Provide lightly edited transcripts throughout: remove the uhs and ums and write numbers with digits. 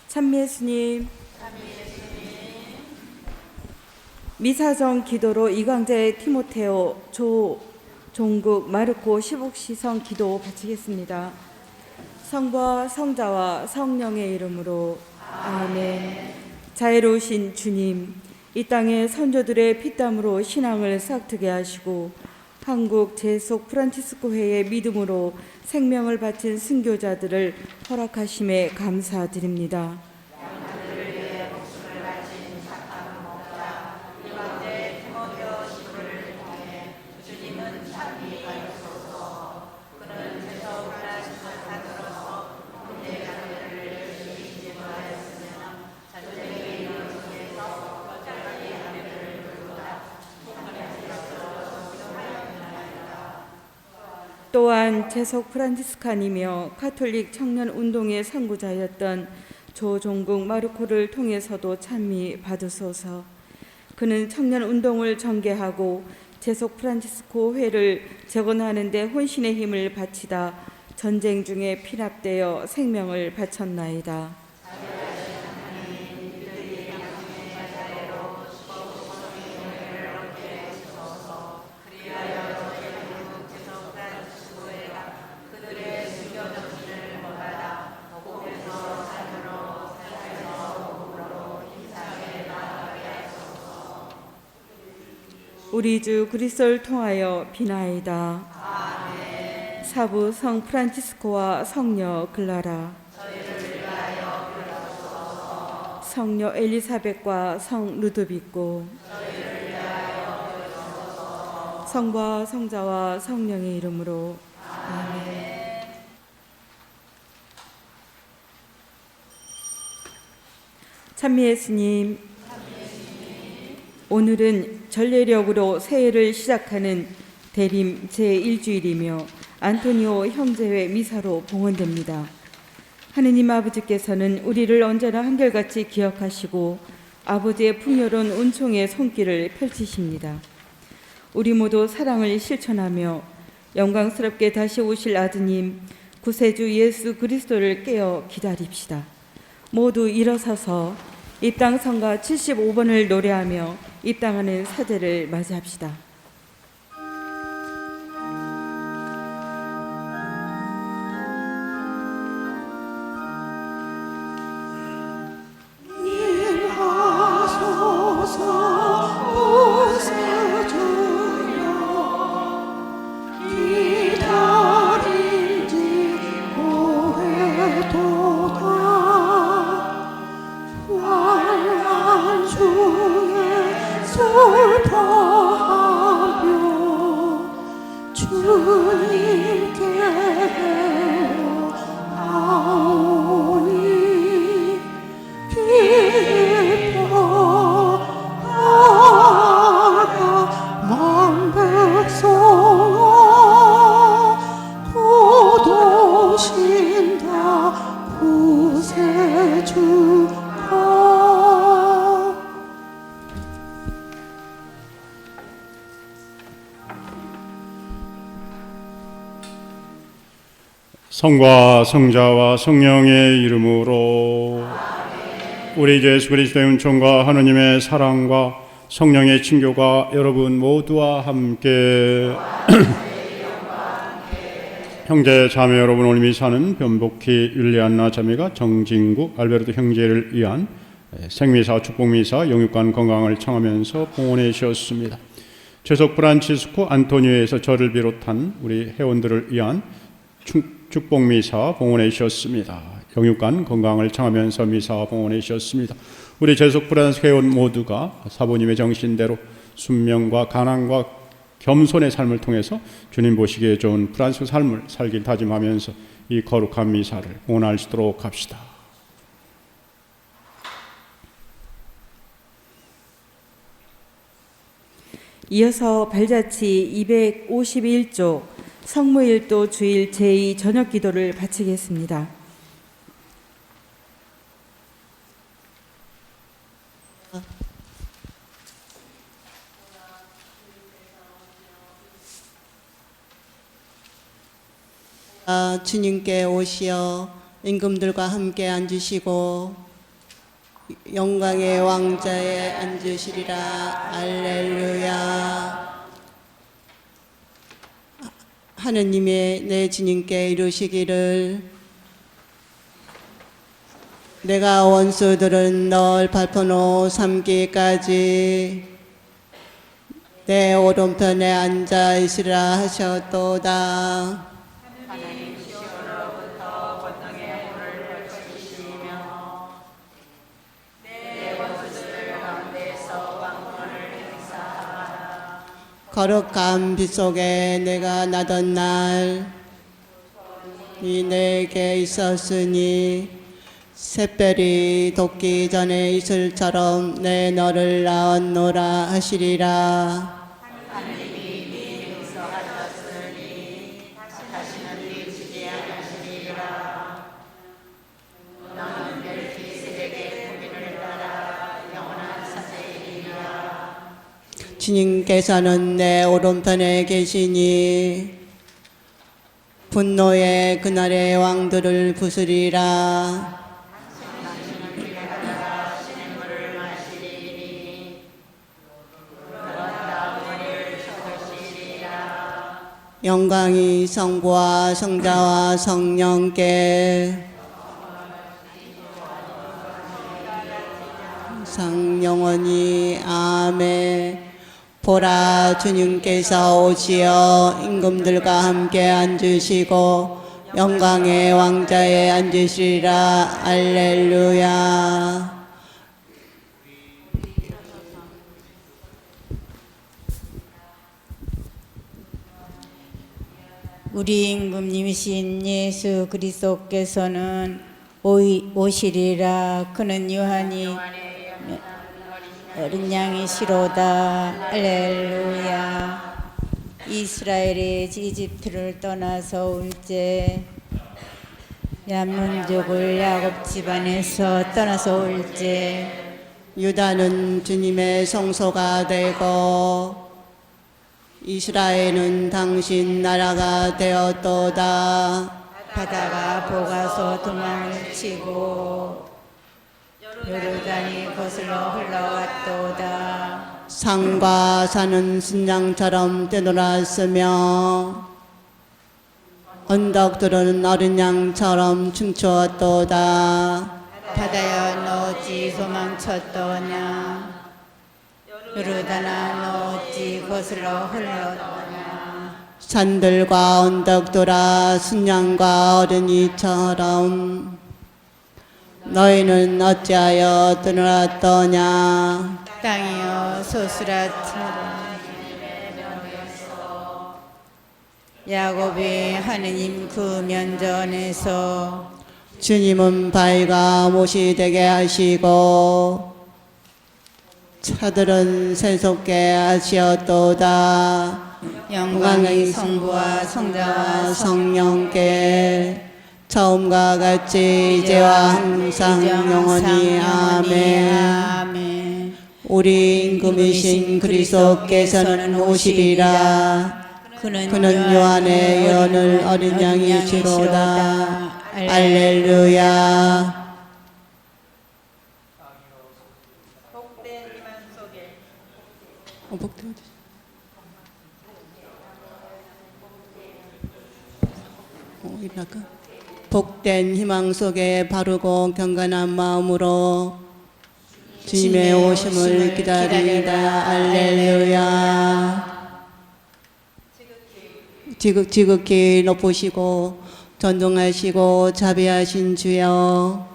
찬미 예수님, 미사정 기도로 이광재 티모테오 조종국 마르코 시복시성 기도 바치겠습니다. 성부와 성자와 성령의 이름으로 아멘. 자애로우신 주님, 이 땅의 선조들의 피땀으로 신앙을 싹트게 하시고 한국 제속 프란치스코 회의 믿음으로 생명을 바친 순교자들을 허락하심에 감사드립니다. 또한 제속 프란치스칸이며 가톨릭 청년 운동의 선구자였던 조종국 마르코를 통해서도 찬미 받으소서. 그는 청년 운동을 전개하고 제속 프란치스코 회를 재건하는 데 혼신의 힘을 바치다 전쟁 중에 피납되어 생명을 바쳤나이다. 우리 주 그리스도를 통하여 비나이다. 아멘. 사부 성 프란치스코와 성녀 글라라, 성녀 엘리사벳과 성 루드비고, 성부와 성자와 성령의 이름으로 아멘. 찬미 예수님, 오늘은 전례력으로 새해를 시작하는 대림 제1주일이며 안토니오 형제회 미사로 봉헌됩니다. 하느님 아버지께서는 우리를 언제나 한결같이 기억하시고 아버지의 풍요로운 은총의 손길을 펼치십니다. 우리 모두 사랑을 실천하며 영광스럽게 다시 오실 아드님 구세주 예수 그리스도를 깨어 기다립시다. 모두 일어서서 입당성가 75번을 노래하며 입당하는 사제를 맞이합시다. 성과 성자와 성령의 이름으로 우리 주 예수 그리스도의 은총과 하느님의 사랑과 성령의 친교가 여러분 모두와 함께 형제 자매 여러분, 오늘 미사는 변복희 율리안나 자매가 정진국 알베르토 형제를 위한 생미사 축복미사 영육간 건강을 청하면서 봉헌해 주셨습니다. 제속 프란치스코 안토니오에서 저를 비롯한 우리 회원들을 위한 축복미사 봉헌해 주셨습니다. 영육간 건강을 청하면서 미사 봉헌해 주셨습니다. 우리 제속 프란스 회원 모두가 사부님의 정신대로 순명과 가난과 겸손의 삶을 통해서 주님 보시기에 좋은 프란스 삶을 살길 다짐하면서 이 거룩한 미사를 봉헌할 수 있도록 합시다. 이어서 발자취 251쪽 성무일도 주일 제2 저녁 기도를 바치겠습니다. 주님께 오시어 임금들과 함께 앉으시고 영광의 왕자에 앉으시리라. 알렐루야. 하느님의 내 주님께 이루시기를, 내가 원수들은 널 발포노 삼기까지 내 오른편에 앉아 있으라 하셨도다. 거룩한 빛 속에 내가 나던 날, 이 내게 있었으니 샛별이 돋기 전에 이슬처럼 내 너를 낳았노라 하시리라. 주님께서는 내 오른편에 계시니 분노의 그날의 왕들을 부수리라. 영광이 성부와 성자와 성령께 상영원히 아멘. 보라, 주님께서 오시어 임금들과 함께 앉으시고 영광의 왕자에 앉으시리라. 알렐루야. 우리 임금님이신 예수 그리스도께서는 오시리라. 그는 유한히 어린 양이시로다. 할렐루야. 이스라엘이 이집트를 떠나서 올제, 야민족을 야곱 집안에서 떠나서 올제, 유다는 주님의 성소가 되고 이스라엘은 당신 나라가 되었도다. 바다가 보가서 도망을 치고 요르단이 거슬러 흘러왔도다. 산과 산은 순양처럼 뛰놀았으며 언덕들은 어린 양처럼 춤추었도다. 바다야 너 어찌 도망쳤더냐. 요르단아 너 어찌 거슬러 흘렀더냐. 산들과 언덕들아 순양과 어린이처럼 너희는 어찌하여 뛰놀았더냐. 땅이여 소스라처럼 야곱이 하느님 그 면전에서 주님은 바위가 못이 되게 하시고 차들은 새솟게 하시었도다. 영광의 성부와 성자와 성령께 처음과 같이 이제와 항상 영원히 아멘. 아멘. 우리 임금이신 그리스도께서는 오시리라. 그는 요한의 예언을 어린 양이시로다. 알렐루야. 복된 희망 속에 바르고 경건한 마음으로 주님의 오심을 기다리다. 알렐루야. 지극히 높으시고 존중하시고 자비하신 주여,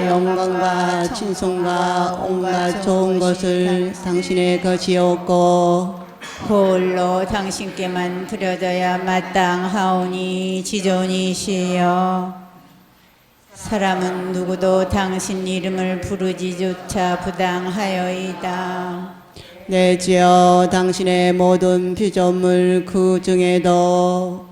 영광과 친송과 온갖 좋은 것을 당신의 것이었고 홀로 당신께만 드려져야 마땅하오니 지존이시여. 사람은 누구도 당신 이름을 부르지조차 부당하여이다. 내 주여, 당신의 모든 피조물 그 중에도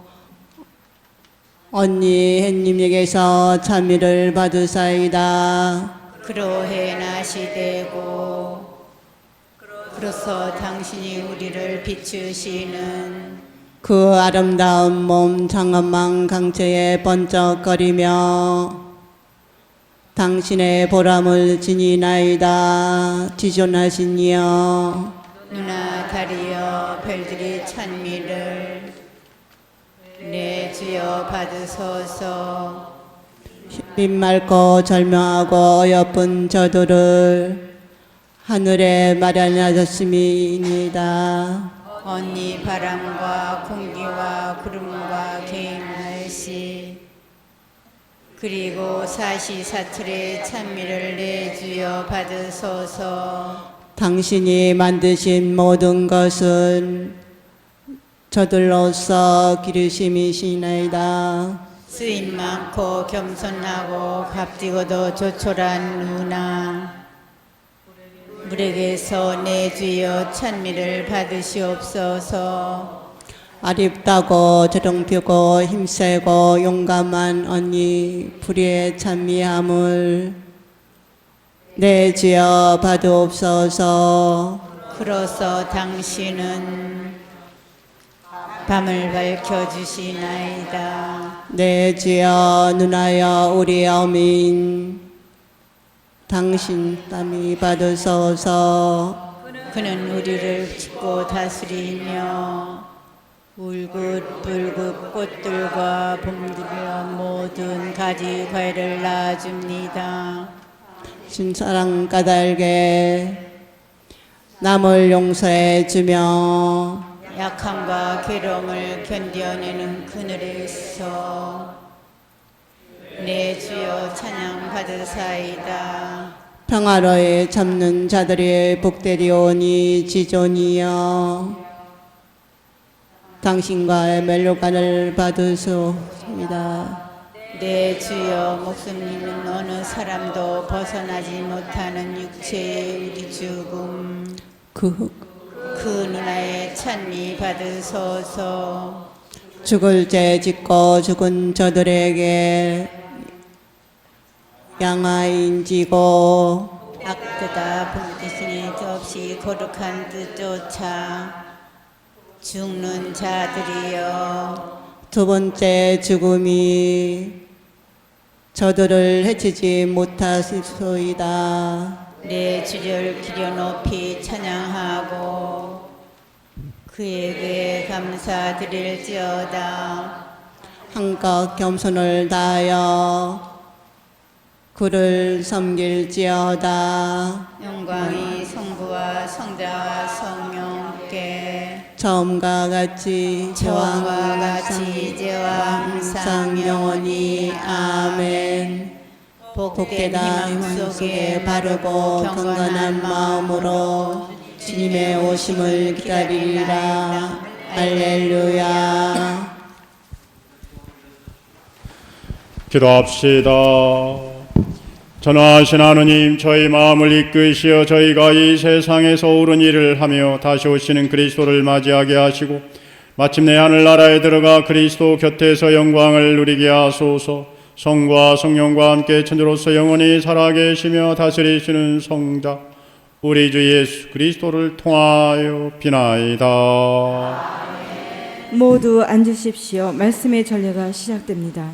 언니 햇님에게서 참미를 받으사이다. 그로해 나시되고 그로서 당신이 우리를 비추시는 그 아름다운 몸 장엄한 강체에 번쩍거리며 당신의 보람을 지니나이다. 지존하신 이여 누나 다리여 별들이 찬미를 내 주여 받으소서. 빈말고 절명하고 어여쁜 저들을 하늘에 마련하셨음이니이다. 언니 바람과 공기와 구름과 개인할시 그리고 사시사철의 찬미를 내 주여 받으소서. 당신이 만드신 모든 것은 저들로서 기르심이시나이다. 쓰임 많고 겸손하고 값지고도 조촐한 누나 물에게서 내 주여 찬미를 받으시옵소서. 아립다고 조롱피고 힘세고 용감한 언니 불의의 찬미함을 내 주여 받으옵소서. 그로써 당신은 밤을 밝혀주시나이다. 내 주여 눈하여 우리 어민 당신 땀이 받으소서. 그는 우리를 짓고 다스리며 울긋불긋 꽃들과 봄들과 모든 가지 과일을 낳아줍니다. 신사랑 까닭에 남을 용서해 주며 약함과 괴로움을 견뎌내는 그늘에서 내 주여 찬양 받으사이다. 평화로이 잡는 자들이 복되리오니 지존이여 당신과의 멜로간을 받으소이다. 내 주여 목숨 잃는 어느 사람도 벗어나지 못하는 육체의 우리 죽음 그 그 누나의 찬미 받으소서. 죽을 죄 짓고 죽은 저들에게 양아인지고 악되다 분기신이 없이 거룩한 뜻조차 죽는 자들이여 두 번째 죽음이 저들을 해치지 못하시소이다. 내 주를 기려 높이 찬양하고 그에게 감사드릴지어다. 한껏 겸손을 다하여 그를 섬길지어다. 영광이 성부와 성자와 성령께 처음과 같이 저와 같이 이제와 항상 영원히 아멘. 복되다 희망 속에 바르고 경건한 마음으로 주님의 오심을 기다리리라. 할렐루야. 기도합시다. 전하신 하느님, 저희 마음을 이끄시어 저희가 이 세상에서 옳은 일을 하며 다시 오시는 그리스도를 맞이하게 하시고 마침내 하늘나라에 들어가 그리스도 곁에서 영광을 누리게 하소서. 성과 성령과 함께 천주로서 영원히 살아계시며 다스리시는 성자 우리 주 예수 그리스도를 통하여 비나이다. 모두 앉으십시오. 말씀의 전례가 시작됩니다.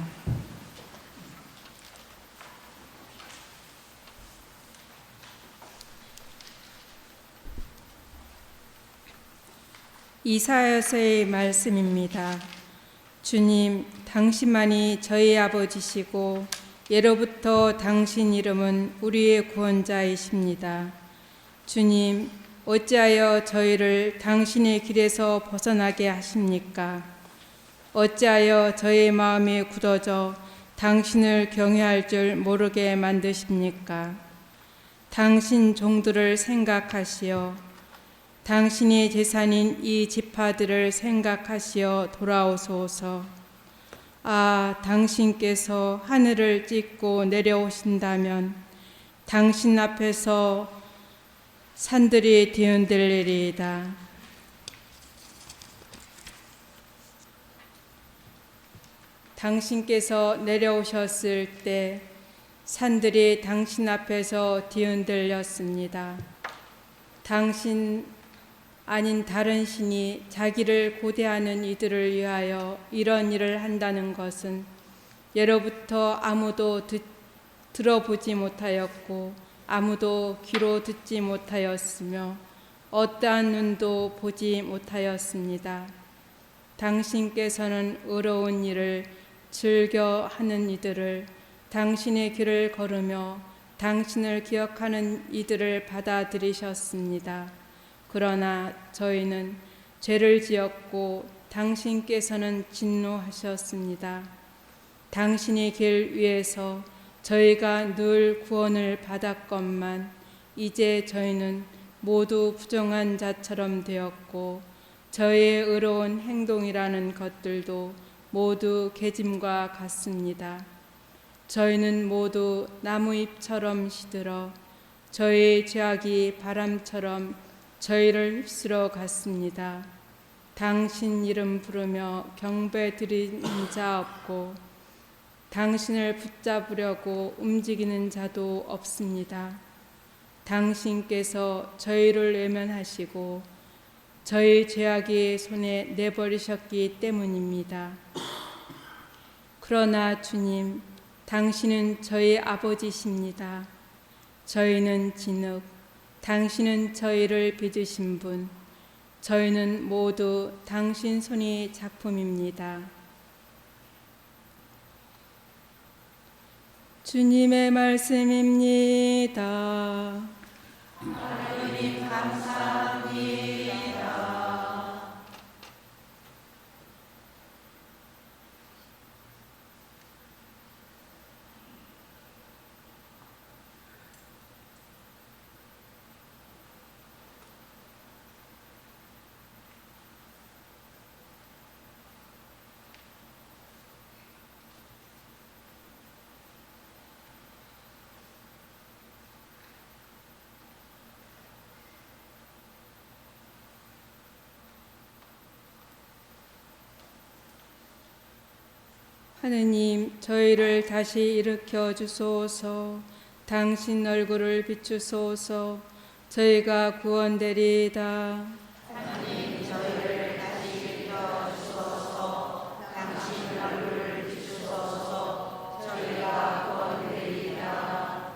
이사야서의 말씀입니다. 주님, 당신만이 저희 아버지시고 예로부터 당신 이름은 우리의 구원자이십니다. 주님, 어찌하여 저희를 당신의 길에서 벗어나게 하십니까? 어찌하여 저의 마음이 굳어져 당신을 경외할 줄 모르게 만드십니까? 당신 종들을 생각하시어 당신의 재산인 이 지파들을 생각하시어 돌아오소서. 아, 당신께서 하늘을 찢고 내려오신다면 당신 앞에서 산들이 뒤흔들리리이다. 당신께서 내려오셨을 때 산들이 당신 앞에서 뒤흔들렸습니다. 당신 아닌 다른 신이 자기를 고대하는 이들을 위하여 이런 일을 한다는 것은 예로부터 아무도 들어보지 못하였고 아무도 귀로 듣지 못하였으며 어떠한 눈도 보지 못하였습니다. 당신께서는 의로운 일을 즐겨 하는 이들을, 당신의 길을 걸으며 당신을 기억하는 이들을 받아들이셨습니다. 그러나 저희는 죄를 지었고 당신께서는 진노하셨습니다. 당신의 길 위에서 저희가 늘 구원을 받았건만 이제 저희는 모두 부정한 자처럼 되었고 저희의 의로운 행동이라는 것들도 모두 계짐과 같습니다. 저희는 모두 나무잎처럼 시들어 저희의 죄악이 바람처럼 저희를 휩쓸어 갔습니다. 당신 이름 부르며 경배 드리는 자 없고 당신을 붙잡으려고 움직이는 자도 없습니다. 당신께서 저희를 외면하시고 저희 죄악의 손에 내버리셨기 때문입니다. 그러나 주님, 당신은 저희 아버지십니다. 저희는 진흙, 당신은 저희를 빚으신 분, 저희는 모두 당신 손이 작품입니다. 주님의 말씀입니다. 하나님 감사합니다. 하느님, 저희를 다시 일으켜 주소서. 당신 얼굴을 비추소서. 저희가 구원되리이다. 하느님, 저희를 다시 일으켜 주소서. 당신 얼굴을 비추소서. 저희가 구원되리이다.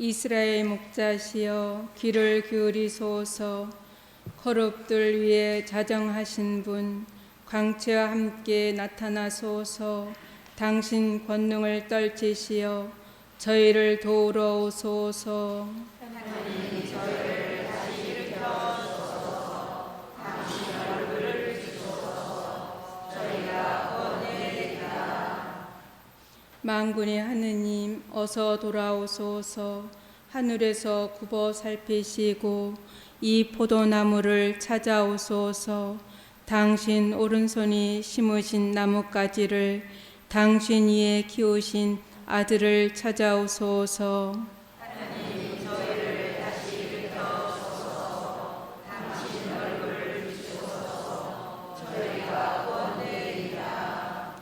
이스라엘 목자시여, 귀를 기울이소서. 거룩들 위에 자정하신 분, 광채와 함께 나타나소서. 당신 권능을 떨치시어 저희를 도우러 오소서. 하나님, 저희를 다시 일으켜 주소서. 당신 얼굴을 비추소서. 저희가 구원되리이다. 만군의 하느님, 어서 돌아오소서. 하늘에서 굽어 살피시고 이 포도나무를 찾아오소서. 당신 오른손이 심으신 나뭇가지를, 당신 위에 키우신 아들을 찾아오소서. 하나님, 저희를 다시 일으켜 주소서. 당신 얼굴을 비추소서. 저희가 구원되리이다.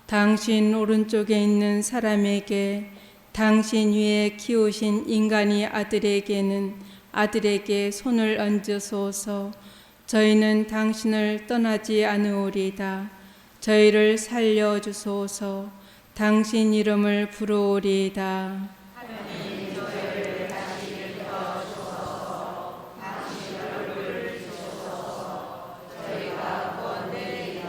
당신 오른쪽에 있는 사람에게, 당신 위에 키우신 인간의 아들에게는 아들에게 손을 얹으소서. 저희는 당신을 떠나지 않으오리다. 저희를 살려주소서. 당신 이름을 부르오리이다. 하나님, 저희를 다시 일으켜 주소서. 당신 얼굴을 비추소서. 저희가 구원되리이다.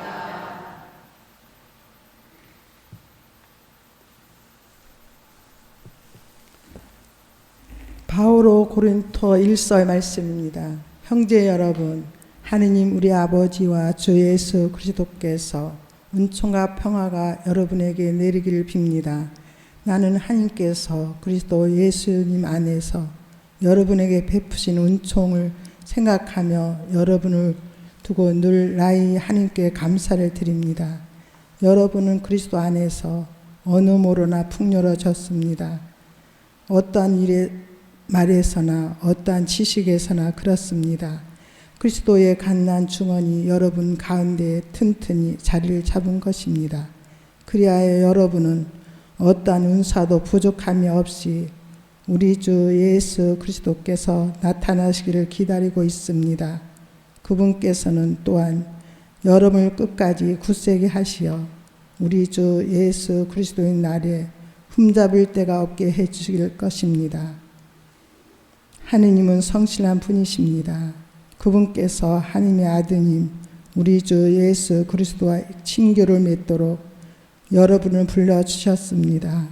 바오로 고린토 1서 말씀입니다. 형제 여러분, 하느님 우리 아버지와 주 예수 그리스도께서 은총과 평화가 여러분에게 내리기를 빕니다. 나는 하나님께서 그리스도 예수님 안에서 여러분에게 베푸신 은총을 생각하며 여러분을 두고 늘 나의 하나님께 감사를 드립니다. 여러분은 그리스도 안에서 어느 모로나 풍요로워졌습니다. 어떠한 일에 말에서나 어떠한 지식에서나 그렇습니다. 그리스도의 갓난 중언이 여러분 가운데 튼튼히 자리를 잡은 것입니다. 그리하여 여러분은 어떠한 은사도 부족함이 없이 우리 주 예수 그리스도께서 나타나시기를 기다리고 있습니다. 그분께서는 또한 여러분을 끝까지 굳세게 하시어 우리 주 예수 그리스도의 날에 흠잡을 데가 없게 해주실 것입니다. 하느님은 성실한 분이십니다. 그분께서 하느님의 아드님 우리 주 예수 그리스도와 친교를 맺도록 여러분을 불러주셨습니다.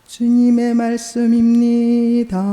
주님의 말씀입니다.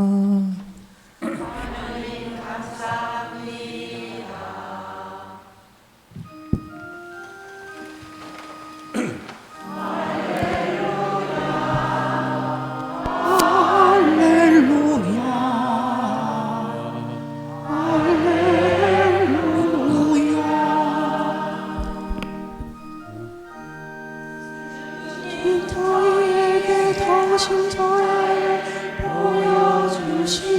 저희에게 당신 자애를 보여주시고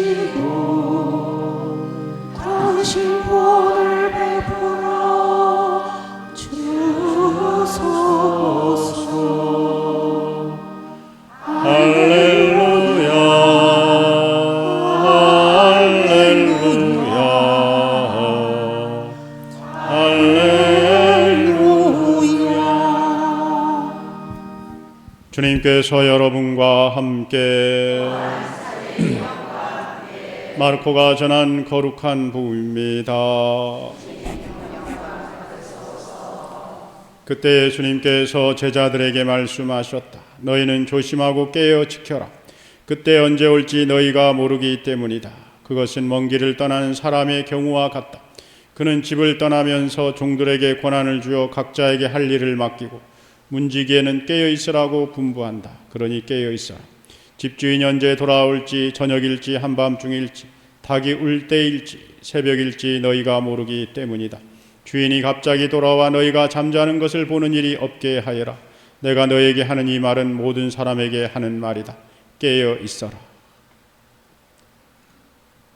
당신 본을 베풀어 주소서. 할렐루야 할렐루야 할렐루야. 주님께서 여러분과 함께 마르코가 전한 거룩한 복음입니다. 그때 주님께서 제자들에게 말씀하셨다. 너희는 조심하고 깨어 지켜라. 그때 언제 올지 너희가 모르기 때문이다. 그것은 먼 길을 떠나는 사람의 경우와 같다. 그는 집을 떠나면서 종들에게 권한을 주어 각자에게 할 일을 맡기고 문지기에는 깨어 있으라고 분부한다. 그러니 깨어 있어라. 집주인이 언제 돌아올지 저녁일지 한밤중일지 닭이 울 때일지 새벽일지 너희가 모르기 때문이다. 주인이 갑자기 돌아와 너희가 잠자는 것을 보는 일이 없게 하여라. 내가 너에게 하는 이 말은 모든 사람에게 하는 말이다. 깨어 있어라.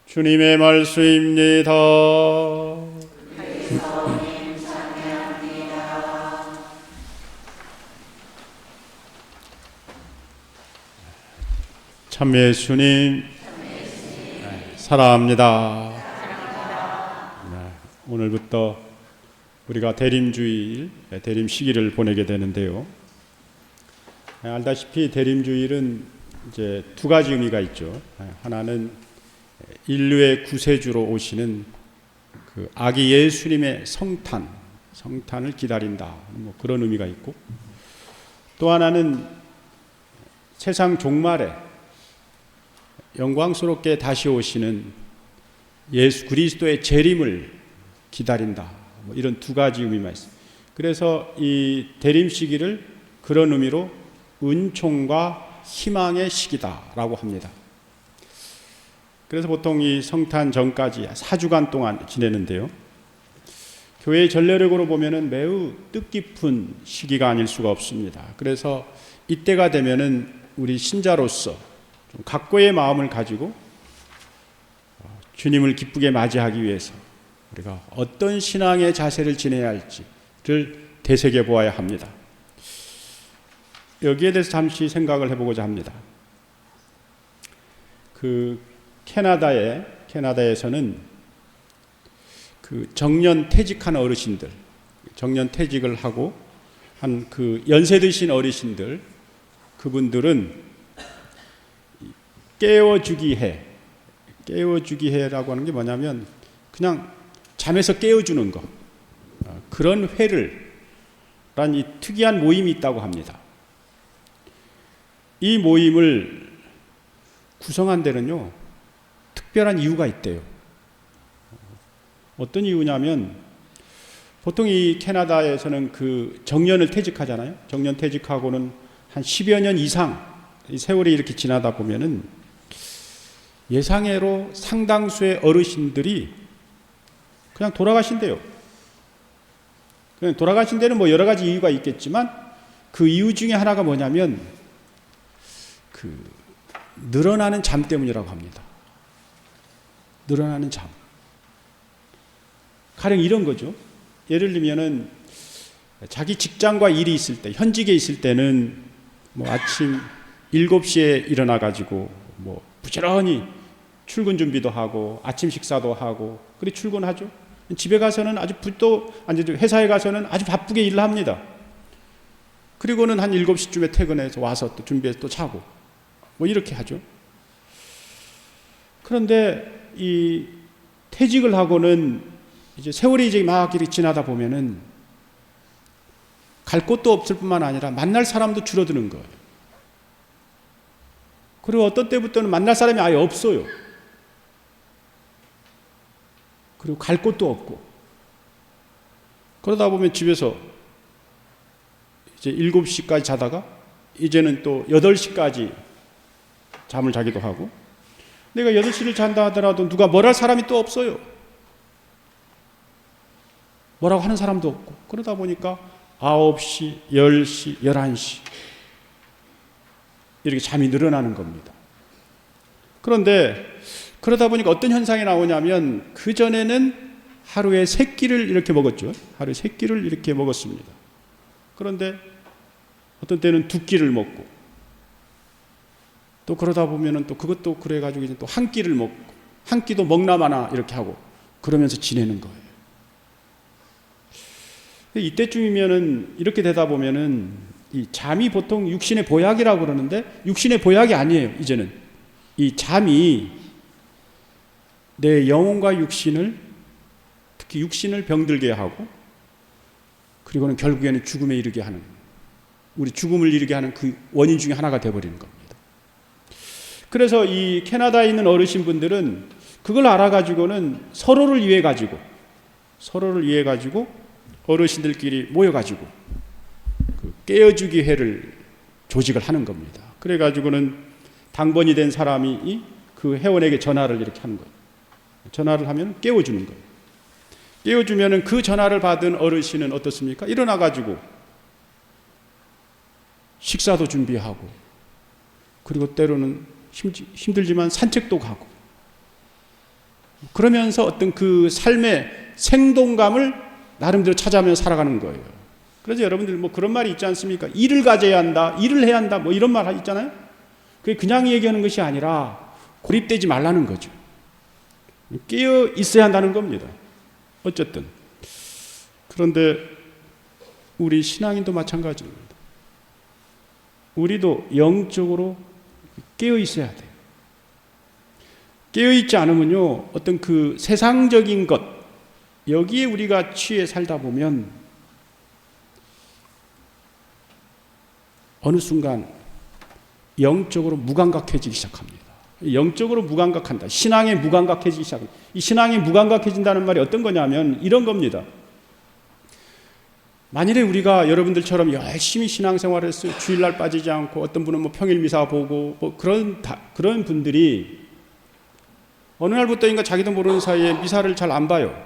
주님의 말씀입니다. 참 예수님 사랑합니다. 오늘부터 우리가 대림주일, 대림 시기를 보내게 되는데요. 알다시피 대림주일은 이제 두 가지 의미가 있죠. 하나는 인류의 구세주로 오시는 그 아기 예수님의 성탄을 기다린다. 뭐 그런 의미가 있고, 또 하나는 세상 종말에 영광스럽게 다시 오시는 예수 그리스도의 재림을 기다린다. 뭐 이런 두 가지 의미만 있습니다. 그래서 이 대림 시기를 그런 의미로 은총과 희망의 시기다라고 합니다. 그래서 보통 이 성탄 전까지 4주간 동안 지내는데요. 교회의 전례력으로 보면은 매우 뜻깊은 시기가 아닐 수가 없습니다. 그래서 이때가 되면은 우리 신자로서 좀 각고의 마음을 가지고 주님을 기쁘게 맞이하기 위해서 우리가 어떤 신앙의 자세를 지내야 할지를 되새겨 보아야 합니다. 여기에 대해서 잠시 생각을 해보고자 합니다. 그 캐나다에서는 그 정년 퇴직한 어르신들, 정년 퇴직을 하고 한 그 연세 드신 어르신들, 그분들은 깨워주기 해라고 하는 게 뭐냐면 그냥 잠에서 깨워주는 거, 그런 회를 란 이 특이한 모임이 있다고 합니다. 이 모임을 구성한 데는요 특별한 이유가 있대요. 어떤 이유냐면 보통 이 캐나다에서는 그 정년을 퇴직하잖아요. 정년 퇴직하고는 한 10여 년 이상 이 세월이 이렇게 지나다 보면은 예상외로 상당수의 어르신들이 그냥 돌아가신대요. 그냥 돌아가신 데는 뭐 여러 가지 이유가 있겠지만 그 이유 중에 하나가 뭐냐면 그 늘어나는 잠 때문이라고 합니다. 늘어나는 잠. 가령 이런 거죠. 예를 들면은 자기 직장과 일이 있을 때, 현직에 있을 때는 뭐 아침 7시에 일어나 가지고 뭐 부지런히 출근 준비도 하고 아침 식사도 하고 그리 출근하죠. 집에 가서는 회사에 가서는 아주 바쁘게 일을 합니다. 그리고는 한 7시쯤에 퇴근해서 와서 또 준비해서 또 자고 뭐 이렇게 하죠. 그런데 이 퇴직을 하고는 이제 세월이 이제 막 이렇게 지나다 보면은 갈 곳도 없을 뿐만 아니라 만날 사람도 줄어드는 거예요. 그리고 어떤 때부터는 만날 사람이 아예 없어요. 그리고 갈 곳도 없고. 그러다 보면 집에서 이제 7시까지 자다가 이제는 또 8시까지 잠을 자기도 하고, 내가 8시를 잔다 하더라도 누가 뭘 할 사람이 또 없어요. 뭐라고 하는 사람도 없고. 그러다 보니까 9시, 10시, 11시 이렇게 잠이 늘어나는 겁니다. 그런데 그러다 보니까 어떤 현상이 나오냐면, 그전에는 하루에 3끼를 이렇게 먹었죠. 하루에 3끼를 이렇게 먹었습니다. 그런데 어떤 때는 2끼를 먹고, 또 그러다 보면은 또 그것도 그래가지고 이제 또 1끼를 먹고, 1끼도 먹나마나 이렇게 하고 그러면서 지내는 거예요. 이때쯤이면은, 이렇게 되다 보면은 이 잠이 보통 육신의 보약이라고 그러는데, 육신의 보약이 아니에요. 이제는 이 잠이 내 영혼과 육신을, 특히 육신을 병들게 하고, 그리고는 결국에는 죽음에 이르게 하는, 우리 죽음을 이르게 하는 그 원인 중에 하나가 되어버리는 겁니다. 그래서 이 캐나다에 있는 어르신분들은 그걸 알아가지고는 서로를 위해 가지고 어르신들끼리 모여가지고 그 깨어주기 회를 조직을 하는 겁니다. 그래가지고는 당번이 된 사람이 그 회원에게 전화를 이렇게 하는 거예요. 전화를 하면 깨워주는 거예요. 깨워주면은 그 전화를 받은 어르신은 어떻습니까? 일어나가지고 식사도 준비하고, 그리고 때로는 힘들지만 산책도 가고, 그러면서 어떤 그 삶의 생동감을 나름대로 찾아가면서 살아가는 거예요. 그래서 여러분들 뭐 그런 말이 있지 않습니까? 일을 가져야 한다, 일을 해야 한다, 뭐 이런 말 있잖아요. 그게 그냥 얘기하는 것이 아니라 고립되지 말라는 거죠. 깨어 있어야 한다는 겁니다. 어쨌든. 그런데 우리 신앙인도 마찬가지입니다. 우리도 영적으로 깨어 있어야 돼요. 깨어 있지 않으면요, 어떤 그 세상적인 것, 여기에 우리가 취해 살다 보면 어느 순간 영적으로 무감각해지기 시작합니다. 영적으로 무감각한다. 신앙에 무감각해지기 시작합니다. 이 신앙이 무감각해진다는 말이 어떤 거냐면 이런 겁니다. 만일에 우리가 여러분들처럼 열심히 신앙생활을 했어요. 주일날 빠지지 않고, 어떤 분은 뭐 평일 미사 보고, 뭐 그런 분들이 어느 날부터인가 자기도 모르는 사이에 미사를 잘 안 봐요.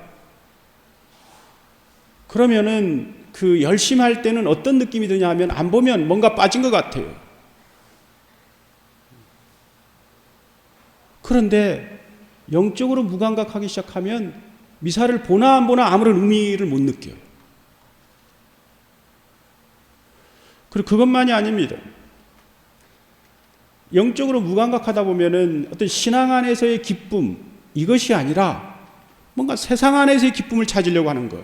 그러면은 그 열심히 할 때는 어떤 느낌이 드냐 하면, 안 보면 뭔가 빠진 것 같아요. 그런데 영적으로 무감각하기 시작하면 미사를 보나 안 보나 아무런 의미를 못 느껴요. 그리고 그것만이 아닙니다. 영적으로 무감각하다 보면은 어떤 신앙 안에서의 기쁨, 이것이 아니라 뭔가 세상 안에서의 기쁨을 찾으려고 하는 거예요.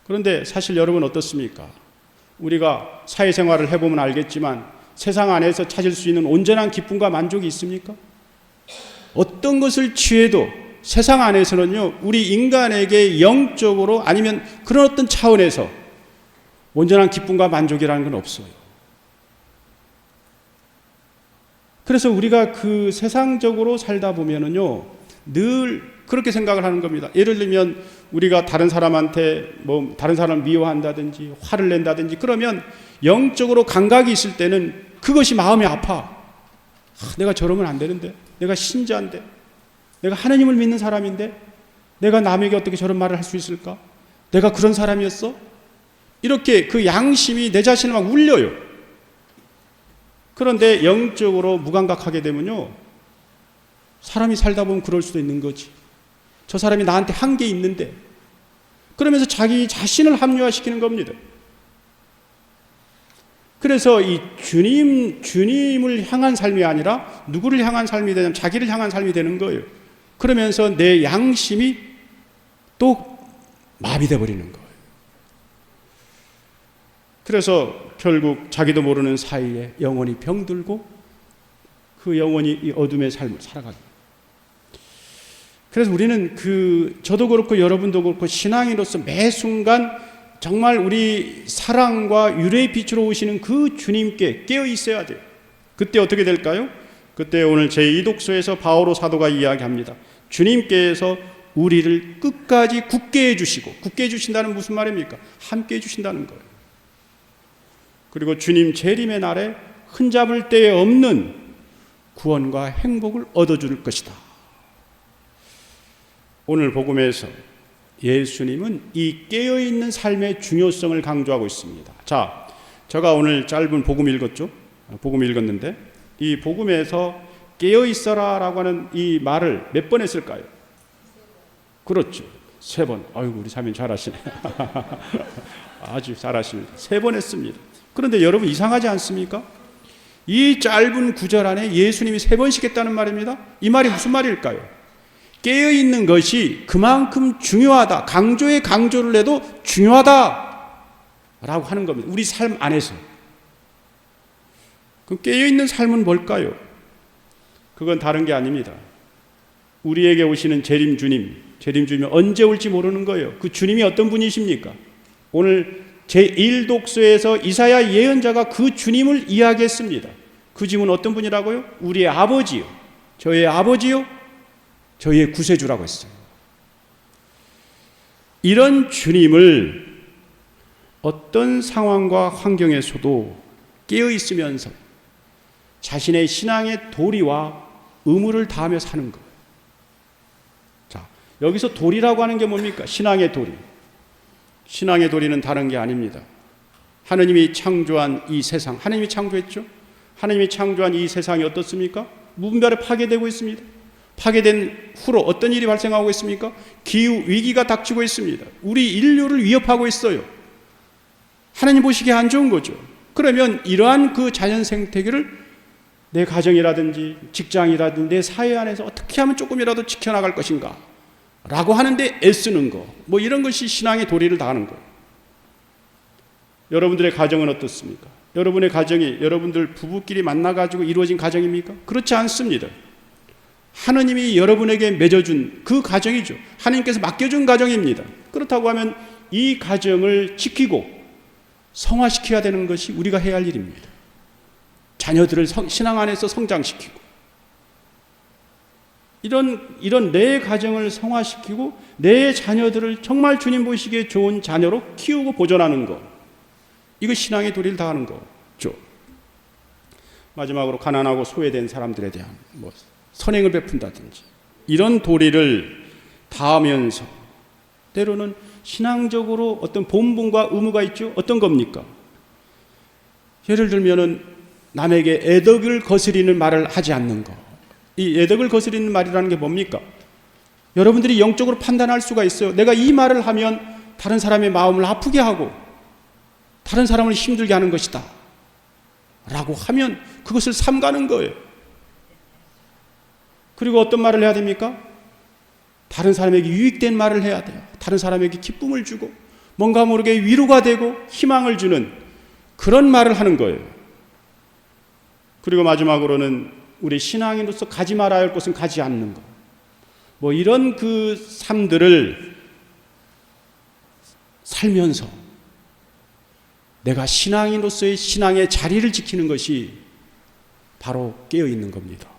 그런데 사실 여러분 어떻습니까? 우리가 사회생활을 해보면 알겠지만 세상 안에서 찾을 수 있는 온전한 기쁨과 만족이 있습니까? 어떤 것을 취해도 세상 안에서는요, 우리 인간에게 영적으로 아니면 그런 어떤 차원에서 온전한 기쁨과 만족이라는 건 없어요. 그래서 우리가 그 세상적으로 살다 보면은요, 늘 그렇게 생각을 하는 겁니다. 예를 들면 우리가 다른 사람한테 뭐 다른 사람을 미워한다든지 화를 낸다든지 그러면 영적으로 감각이 있을 때는 그것이 마음이 아파. 내가 저러면 안 되는데, 내가 신자인데, 내가 하나님을 믿는 사람인데 내가 남에게 어떻게 저런 말을 할 수 있을까? 내가 그런 사람이었어? 이렇게 그 양심이 내 자신을 막 울려요. 그런데 영적으로 무감각하게 되면요, 사람이 살다 보면 그럴 수도 있는 거지. 저 사람이 나한테 한 게 있는데, 그러면서 자기 자신을 합리화시키는 겁니다. 그래서 이 주님을 향한 삶이 아니라 누구를 향한 삶이 되냐면 자기를 향한 삶이 되는 거예요. 그러면서 내 양심이 또 마비돼 버리는 거예요. 그래서 결국 자기도 모르는 사이에 영원히 병들고 그 영원히 이 어둠의 삶을 살아가게. 그래서 우리는 저도 그렇고 여러분도 그렇고 신앙인으로서 매 순간 정말 우리 사랑과 유래의 빛으로 오시는 그 주님께 깨어 있어야 돼요. 그때 어떻게 될까요? 그때 오늘 제2독서에서 바오로 사도가 이야기합니다. 주님께서 우리를 끝까지 굳게 해주시고, 굳게 해주신다는 무슨 말입니까? 함께 해주신다는 거예요. 그리고 주님 재림의 날에 흠잡을 데에 없는 구원과 행복을 얻어줄 것이다. 오늘 복음에서 예수님은 이 깨어있는 삶의 중요성을 강조하고 있습니다. 자, 제가 오늘 짧은 복음 읽었죠? 복음 읽었는데 이 복음에서 깨어있어라 라고 하는 이 말을 몇 번 했을까요? 그렇죠. 3번. 아이고, 우리 사모님 잘하시네. 아주 잘하십니다. 3번 했습니다. 그런데 여러분 이상하지 않습니까? 이 짧은 구절 안에 예수님이 3번씩 했다는 말입니다. 이 말이 무슨 말일까요? 깨어있는 것이 그만큼 중요하다. 강조에 강조를 해도 중요하다 라고 하는 겁니다. 우리 삶 안에서. 그 깨어있는 삶은 뭘까요? 그건 다른 게 아닙니다. 우리에게 오시는 재림 주님이 언제 올지 모르는 거예요. 그 주님이 어떤 분이십니까? 오늘 제1독서에서 이사야 예언자가 그 주님을 이야기했습니다. 그 주님은 어떤 분이라고요? 우리의 아버지요. 저의 아버지요. 저희의 구세주라고 했어요. 이런 주님을 어떤 상황과 환경에서도 깨어 있으면서 자신의 신앙의 도리와 의무를 다하며 사는 거예요. 자, 여기서 도리라고 하는 게 뭡니까? 신앙의 도리. 신앙의 도리는 다른 게 아닙니다. 하느님이 창조한 이 세상, 하느님이 창조했죠? 하느님이 창조한 이 세상이 어떻습니까? 무분별에 파괴되고 있습니다. 파괴된 후로 어떤 일이 발생하고 있습니까? 기후 위기가 닥치고 있습니다. 우리 인류를 위협하고 있어요. 하나님 보시기에 안 좋은 거죠. 그러면 이러한 그 자연 생태계를 내 가정이라든지 직장이라든지 내 사회 안에서 어떻게 하면 조금이라도 지켜나갈 것인가 라고 하는데 애쓰는 거, 뭐 이런 것이 신앙의 도리를 다하는 거예요. 여러분들의 가정은 어떻습니까? 여러분의 가정이 여러분들 부부끼리 만나가지고 이루어진 가정입니까? 그렇지 않습니다. 하느님이 여러분에게 맺어준 그 가정이죠. 하느님께서 맡겨준 가정입니다. 그렇다고 하면 이 가정을 지키고 성화시켜야 되는 것이 우리가 해야 할 일입니다. 자녀들을 신앙 안에서 성장시키고 이런 내 가정을 성화시키고 내 자녀들을 정말 주님 보시기에 좋은 자녀로 키우고 보존하는 것, 이거 신앙의 도리를 다하는 거죠. 마지막으로 가난하고 소외된 사람들에 대한 선행을 베푼다든지 이런 도리를 다하면서 때로는 신앙적으로 어떤 본분과 의무가 있죠. 어떤 겁니까? 예를 들면은 남에게 애덕을 거스리는 말을 하지 않는 것. 이 애덕을 거스리는 말이라는 게 뭡니까? 여러분들이 영적으로 판단할 수가 있어요. 내가 이 말을 하면 다른 사람의 마음을 아프게 하고 다른 사람을 힘들게 하는 것이다 라고 하면 그것을 삼가는 거예요. 그리고 어떤 말을 해야 됩니까? 다른 사람에게 유익된 말을 해야 돼요. 다른 사람에게 기쁨을 주고 뭔가 모르게 위로가 되고 희망을 주는 그런 말을 하는 거예요. 그리고 마지막으로는 우리 신앙인으로서 가지 말아야 할 것은 가지 않는 것. 뭐 이런 그 삶들을 살면서 내가 신앙인으로서의 신앙의 자리를 지키는 것이 바로 깨어있는 겁니다.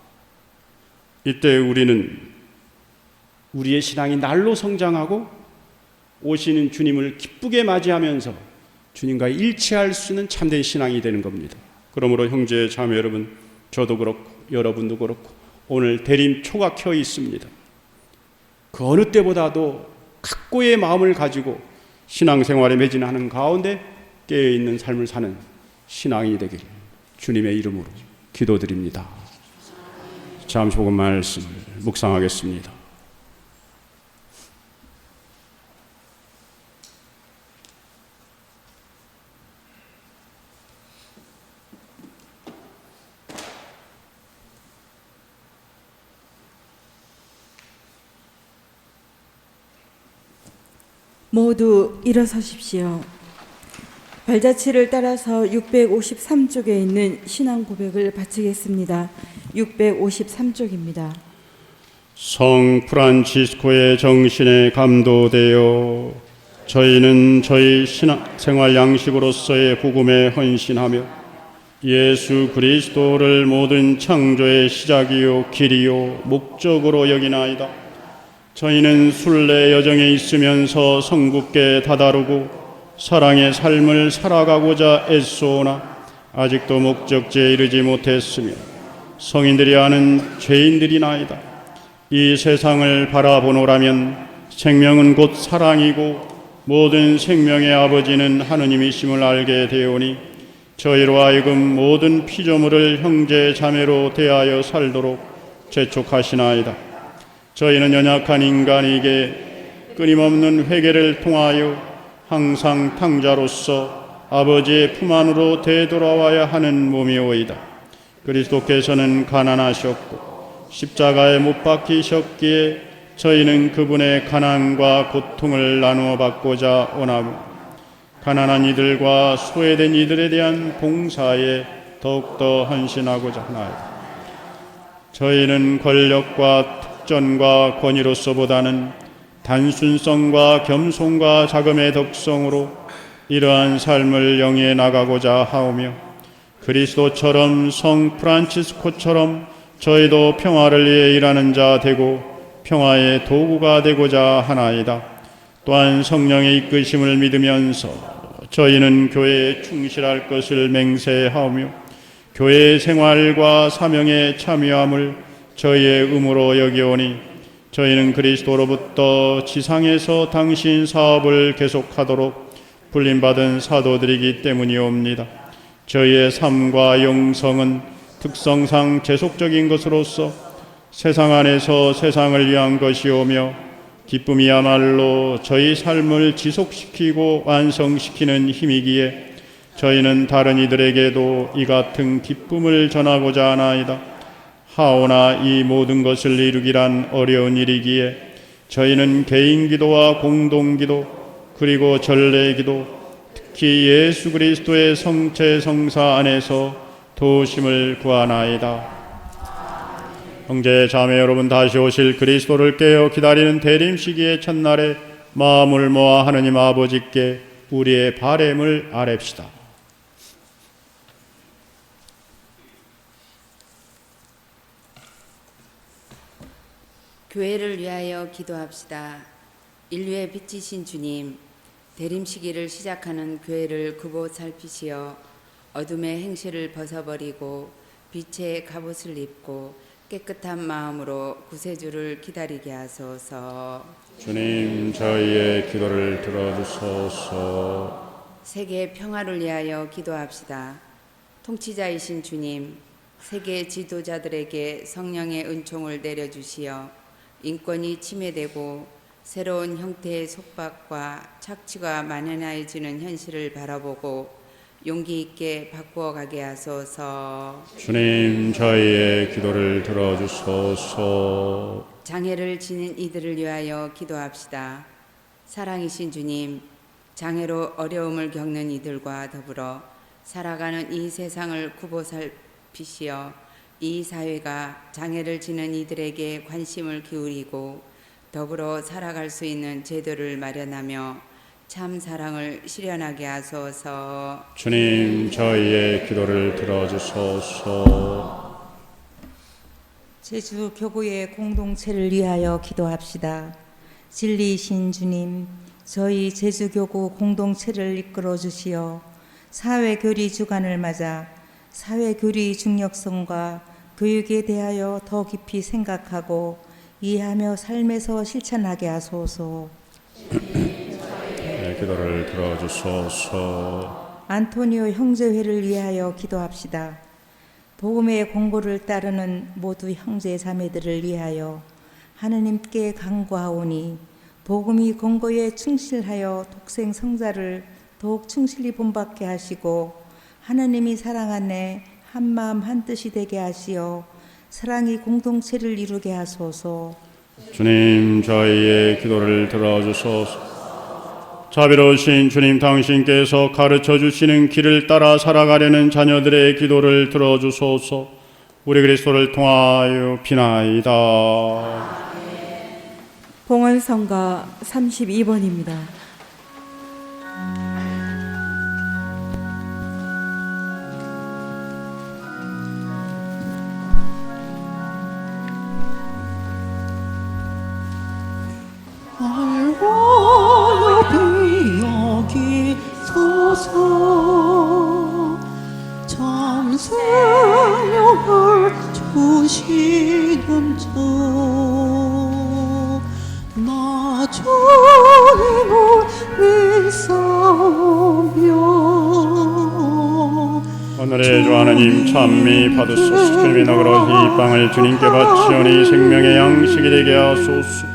이때 우리는 우리의 신앙이 날로 성장하고 오시는 주님을 기쁘게 맞이하면서 주님과 일치할 수 있는 참된 신앙이 되는 겁니다. 그러므로 형제 자매 여러분, 저도 그렇고 여러분도 그렇고 오늘 대림초가 켜 있습니다. 그 어느 때보다도 각고의 마음을 가지고 신앙생활에 매진하는 가운데 깨어있는 삶을 사는 신앙이 되길 주님의 이름으로 기도드립니다. 잠시 복음 말씀을 묵상하겠습니다. 모두 일어서십시오. 발자취를 따라서 653쪽에 있는 신앙 고백을 바치겠습니다. 653쪽입니다. 성 프란치스코의 정신에 감도되어 저희는 저희 생활 양식으로서의 복음에 헌신하며 예수 그리스도를 모든 창조의 시작이요 길이요 목적으로 여기나이다. 저희는 순례 여정에 있으면서 성국께 다다르고 사랑의 삶을 살아가고자 애써오나 아직도 목적지에 이르지 못했으며 성인들이 아는 죄인들이나이다. 이 세상을 바라보노라면 생명은 곧 사랑이고 모든 생명의 아버지는 하느님이심을 알게 되오니 저희로 하여금 모든 피조물을 형제 자매로 대하여 살도록 재촉하시나이다. 저희는 연약한 인간에게 끊임없는 회개를 통하여 항상 탕자로서 아버지의 품 안으로 되돌아와야 하는 몸이오이다. 그리스도께서는 가난하셨고 십자가에 못 박히셨기에 저희는 그분의 가난과 고통을 나누어 받고자 원하고 가난한 이들과 소외된 이들에 대한 봉사에 더욱더 헌신하고자 하나이다. 저희는 권력과 특전과 권위로서보다는 단순성과 겸손과 자금의 덕성으로 이러한 삶을 영위해 나가고자 하오며 그리스도처럼 성 프란치스코처럼 저희도 평화를 위해 일하는 자 되고 평화의 도구가 되고자 하나이다. 또한 성령의 이끄심을 믿으면서 저희는 교회에 충실할 것을 맹세하오며 교회의 생활과 사명에 참여함을 저희의 의무로 여기오니 저희는 그리스도로부터 지상에서 당신 사업을 계속하도록 불림받은 사도들이기 때문이옵니다. 저희의 삶과 영성은 특성상 제속적인 것으로서 세상 안에서 세상을 위한 것이오며 기쁨이야말로 저희 삶을 지속시키고 완성시키는 힘이기에 저희는 다른 이들에게도 이 같은 기쁨을 전하고자 하나이다. 하오나 이 모든 것을 이루기란 어려운 일이기에 저희는 개인기도와 공동기도 그리고 전례기도 특히 예수 그리스도의 성체 성사 안에서 도우심을 구하나이다. 형제 자매 여러분, 다시 오실 그리스도를 깨어 기다리는 대림 시기의 첫날에 마음을 모아 하느님 아버지께 우리의 바램을 아뢰읍시다. 교회를 위하여 기도합시다. 인류의 빛이신 주님, 대림 시기를 시작하는 교회를 굽어 살피시어 어둠의 행실을 벗어버리고 빛의 갑옷을 입고 깨끗한 마음으로 구세주를 기다리게 하소서. 주님, 저희의 기도를 들어주소서. 세계 평화를 위하여 기도합시다. 통치자이신 주님, 세계 지도자들에게 성령의 은총을 내려주시어 인권이 침해되고 새로운 형태의 속박과 착취가 만연해지는 현실을 바라보고 용기 있게 바꾸어 가게 하소서. 주님, 저희의 기도를 들어주소서. 장애를 지닌 이들을 위하여 기도합시다. 사랑이신 주님, 장애로 어려움을 겪는 이들과 더불어 살아가는 이 세상을 굽어 살피시어 이 사회가 장애를 지닌 이들에게 관심을 기울이고 더불어 살아갈 수 있는 제도를 마련하며 참 사랑을 실현하게 하소서. 주님, 저희의 기도를 들어주소서. 제주 교구의 공동체를 위하여 기도합시다. 진리이신 주님, 저희 제주 교구 공동체를 이끌어 주시어 사회교리 주간을 맞아 사회교리 중요성과 교육에 대하여 더 깊이 생각하고 이해하며 삶에서 실천하게 하소서. 기도를 들어주소서. 안토니오 형제회를 위하여 기도합시다. 복음의 공고를 따르는 모두 형제 자매들을 위하여 하느님께 간구하오니 복음이 공고에 충실하여 독생 성자를 더욱 충실히 본받게 하시고 하느님이 사랑 안에 한마음 한뜻이 되게 하시어 사랑이 공동체를 이루게 하소서. 주님, 저희의 기도를 들어주소서. 자비로우신 주님, 당신께서 가르쳐 주시는 길을 따라 살아가려는 자녀들의 기도를 들어주소서. 우리 그리스도를 통하여 비나이다. 봉헌성가 32번입니다. 알와여 비여기소서 참생명을 주시는 주 나 주님을 믿사오며 오늘의 주 하나님 찬미 받으소서. 주님의 너그러 이 빵을 주님께 바치오니 생명의 양식이 되게 하소서.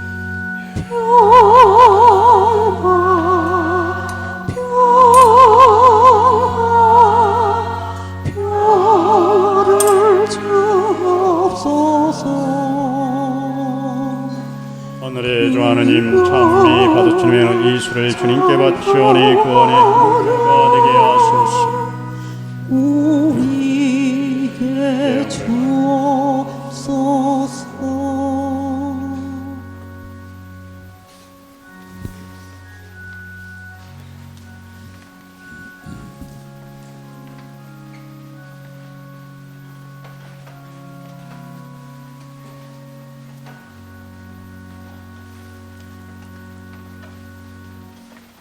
평화를 주옵소서. 오늘의 주 하나님 찬미 받으시면 이 술을 주님께 바치오니 구원의 물가 되게 하소서. 우리에게 주옵소서.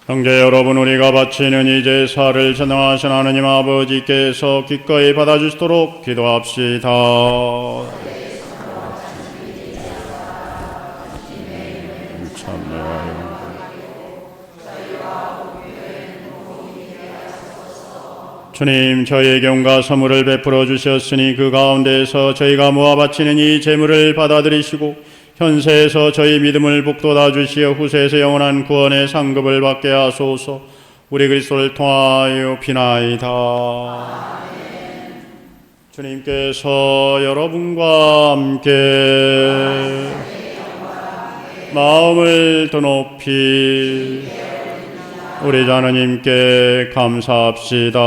형제 여러분, 우리가 바치는 이 제사를 전능하신 하느님 아버지께서 기꺼이 받아주시도록 기도합시다. 주님, 저희에게 온갖 선물을 베풀어 주셨으니 그 가운데서 저희가 모아 바치는 이 제물을 받아들이시고 현세에서 저희 믿음을 북돋아 주시어 후세에서 영원한 구원의 상급을 받게 하소서. 우리 그리스도를 통하여 비나이다. 주님께서 여러분과 함께 마음을 더 높이 우리 하나님께 감사합시다.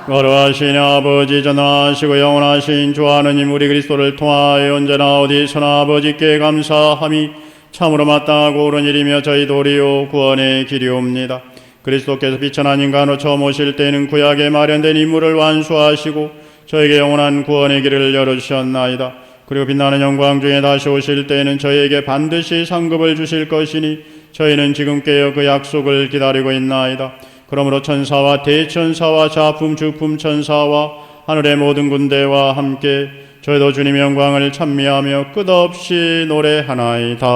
거룩하신 아버지, 전능하시고 영원하신 주 하느님, 우리 그리스도를 통하여 언제나 어디서나 아버지께 감사함이 참으로 마땅하고 옳은 일이며 저희 도리요 구원의 길이옵니다. 그리스도께서 비천한 인간으로 처음 오실 때에는 구약에 마련된 임무를 완수하시고 저에게 영원한 구원의 길을 열어주셨나이다. 그리고 빛나는 영광 중에 다시 오실 때에는 저희에게 반드시 상급을 주실 것이니 저희는 지금 깨어 그 약속을 기다리고 있나이다. 그러므로 천사와 대천사와 자품 주품 천사와 하늘의 모든 군대와 함께 저희도 주님의 영광을 찬미하며 끝없이 노래하나이다.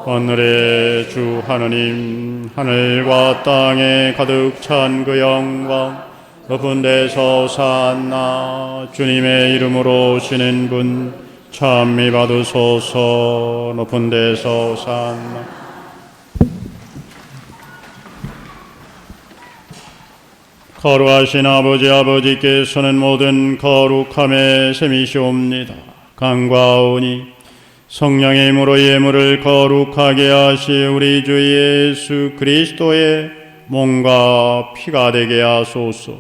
오늘의 주 하느님, 하늘과 땅에 가득 찬 그 영광, 높은 데서 오산나, 주님의 이름으로 오시는 분 찬미 받으소서. 높은 데서 오산나. 거룩하신 아버지께서는 모든 거룩함의 셈이시옵니다. 간과하오니 성령의 힘으로 예물을 거룩하게 하시 우리 주 예수 그리스도의 몸과 피가 되게 하소서.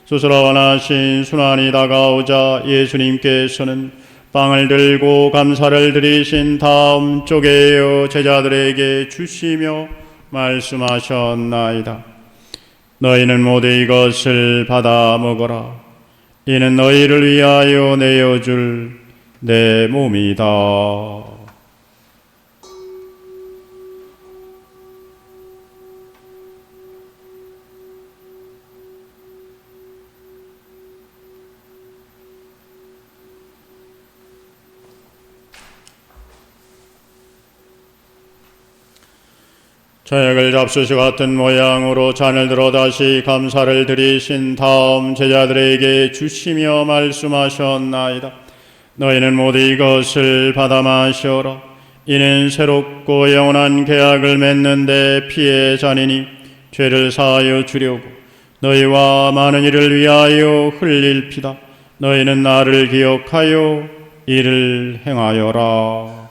스스로 원하신 순환이 다가오자 예수님께서는 빵을 들고 감사를 드리신 다음 쪼개어 제자들에게 주시며 말씀하셨나이다. 너희는 모두 이것을 받아 먹어라. 이는 너희를 위하여 내어줄 내 몸이다. 저녁을 잡수시 같은 모양으로 잔을 들어 다시 감사를 드리신 다음 제자들에게 주시며 말씀하셨나이다. 너희는 모두 이것을 받아 마셔라. 이는 새롭고 영원한 계약을 맺는 내 피의 잔이니 죄를 사하여 주려고 너희와 많은 이를 위하여 흘릴 피다. 너희는 나를 기억하여 이를 행하여라.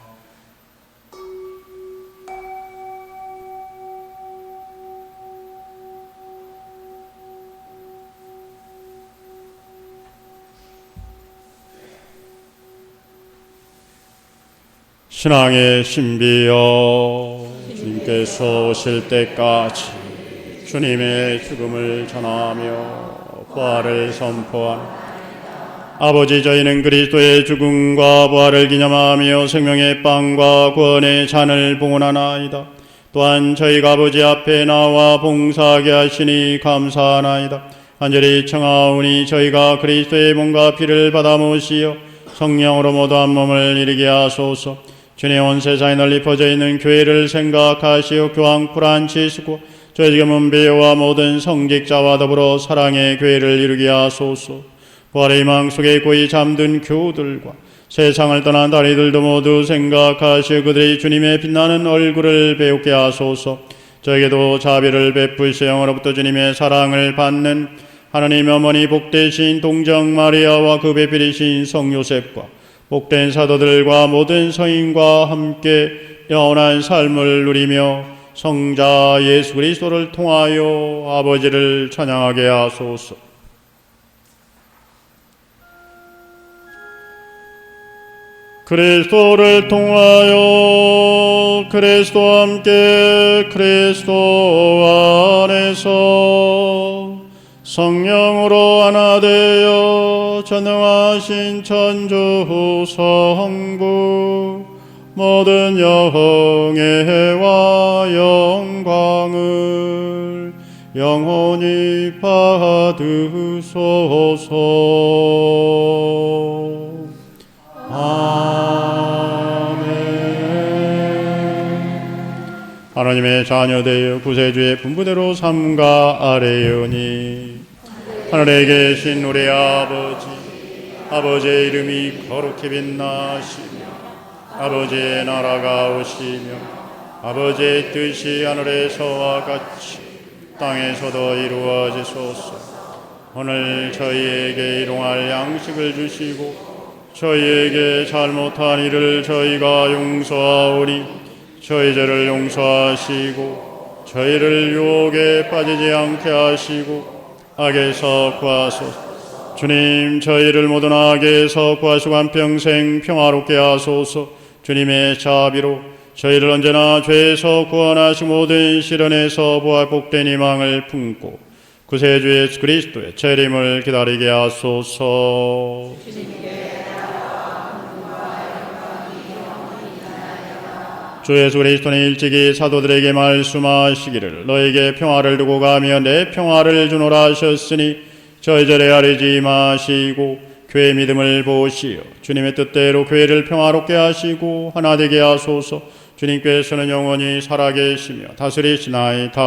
신앙의 신비여, 주님께서 오실 때까지 주님의 죽음을 전하며 부활을 선포하는 아버지, 저희는 그리스도의 죽음과 부활을 기념하며 생명의 빵과 구원의 잔을 봉헌하나이다. 또한 저희가 아버지 앞에 나와 봉사하게 하시니 감사하나이다. 간절히 청하오니 저희가 그리스도의 몸과 피를 받아 모시어 성령으로 모두 한 몸을 이루게 하소서. 주님, 온 세상에 널리 퍼져 있는 교회를 생각하시어 교황 프란치스코, 저희 지금은 배우와 모든 성직자와 더불어 사랑의 교회를 이루게 하소서. 부활의 희망 속에 고이 잠든 교우들과 세상을 떠난 다리들도 모두 생각하시어 그들이 주님의 빛나는 얼굴을 배우게 하소서. 저에게도 자비를 베푸시어 영으로부터 주님의 사랑을 받는 하나님 어머니 복되신 동정 마리아와 그 배필이신 성 요셉과 복된 사도들과 모든 성인과 함께 영원한 삶을 누리며 성자 예수 그리스도를 통하여 아버지를 찬양하게 하소서. 그리스도를 통하여 그리스도와 함께 그리스도 안에서 성령으로 하나 되어 전능하신 천주 성부 모든 영예와 영광을 영원히 받으소서. 아멘. 하나님의 자녀되어 구세주의 분부대로 삼가 아뢰오니 하늘에 계신 우리 아버지의 이름이 거룩히 빛나시며 아버지의 나라가 오시며 아버지의 뜻이 하늘에서와 같이 땅에서도 이루어지소서. 오늘 저희에게 일용할 양식을 주시고 저희에게 잘못한 일을 저희가 용서하오니 저희 죄를 용서하시고 저희를 유혹에 빠지지 않게 하시고 악에서 구하소서. 주님, 저희를 모든 악에서 구하시고 한평생 평화롭게 하소서. 주님의 자비로 저희를 언제나 죄에서 구원하시고 모든 시련에서 부활 복된 희망을 품고 구세주 예수 그리스도의 재림을 기다리게 하소서. 주 예수 그리스도는 일찍이 사도들에게 말씀하시기를 너에게 평화를 두고 가며 내 평화를 주노라 하셨으니 저희 절에 아뢰지 마시고 교회의 믿음을 보시어 주님의 뜻대로 교회를 평화롭게 하시고 하나 되게 하소서. 주님께서는 영원히 살아계시며 다스리시나이다.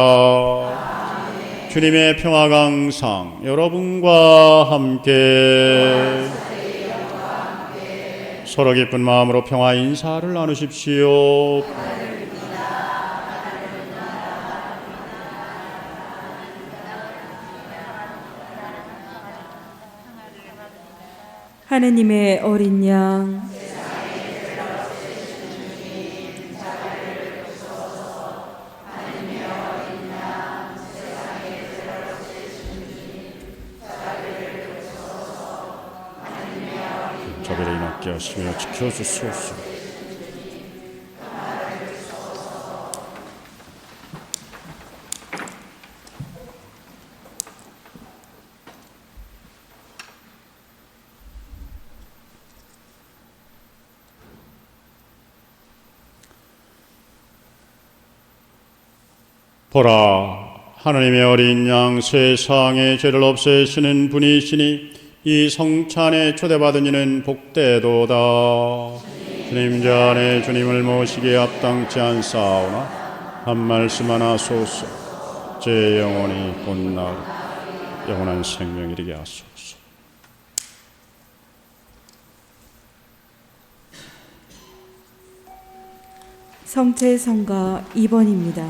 주님의 평화가 항상 여러분과 함께 서로 기쁜 마음으로 평화 인사를 나누십시오. 하느님의 어린 양, 자비를 임하게 하시며 지켜주소서. 보라, 하나님의 어린 양, 세상의 죄를 없애시는 분이시니 이 성찬에 초대받은 이는 복되도다. 주님 제 안에 주님을 모시기에 합당치 않사오나 한 말씀 하나 하소서. 제 영혼이 곧날 영원한 생명 이르게 하소서. 성체 성가 2번입니다.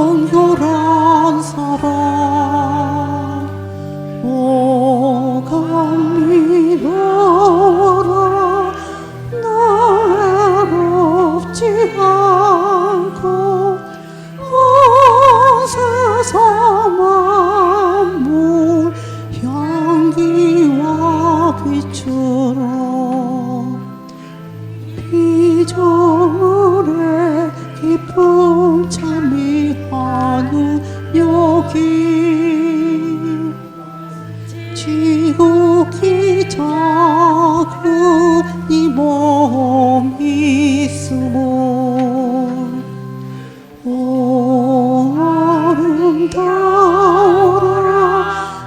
정결한 사랑 오감미로라 나 외롭지 않고 온 세상 만물 향기와 빛으로 피조물의 기쁨 참미하는 여기 지극히 작은 이 몸이 있음을 오 아름다워라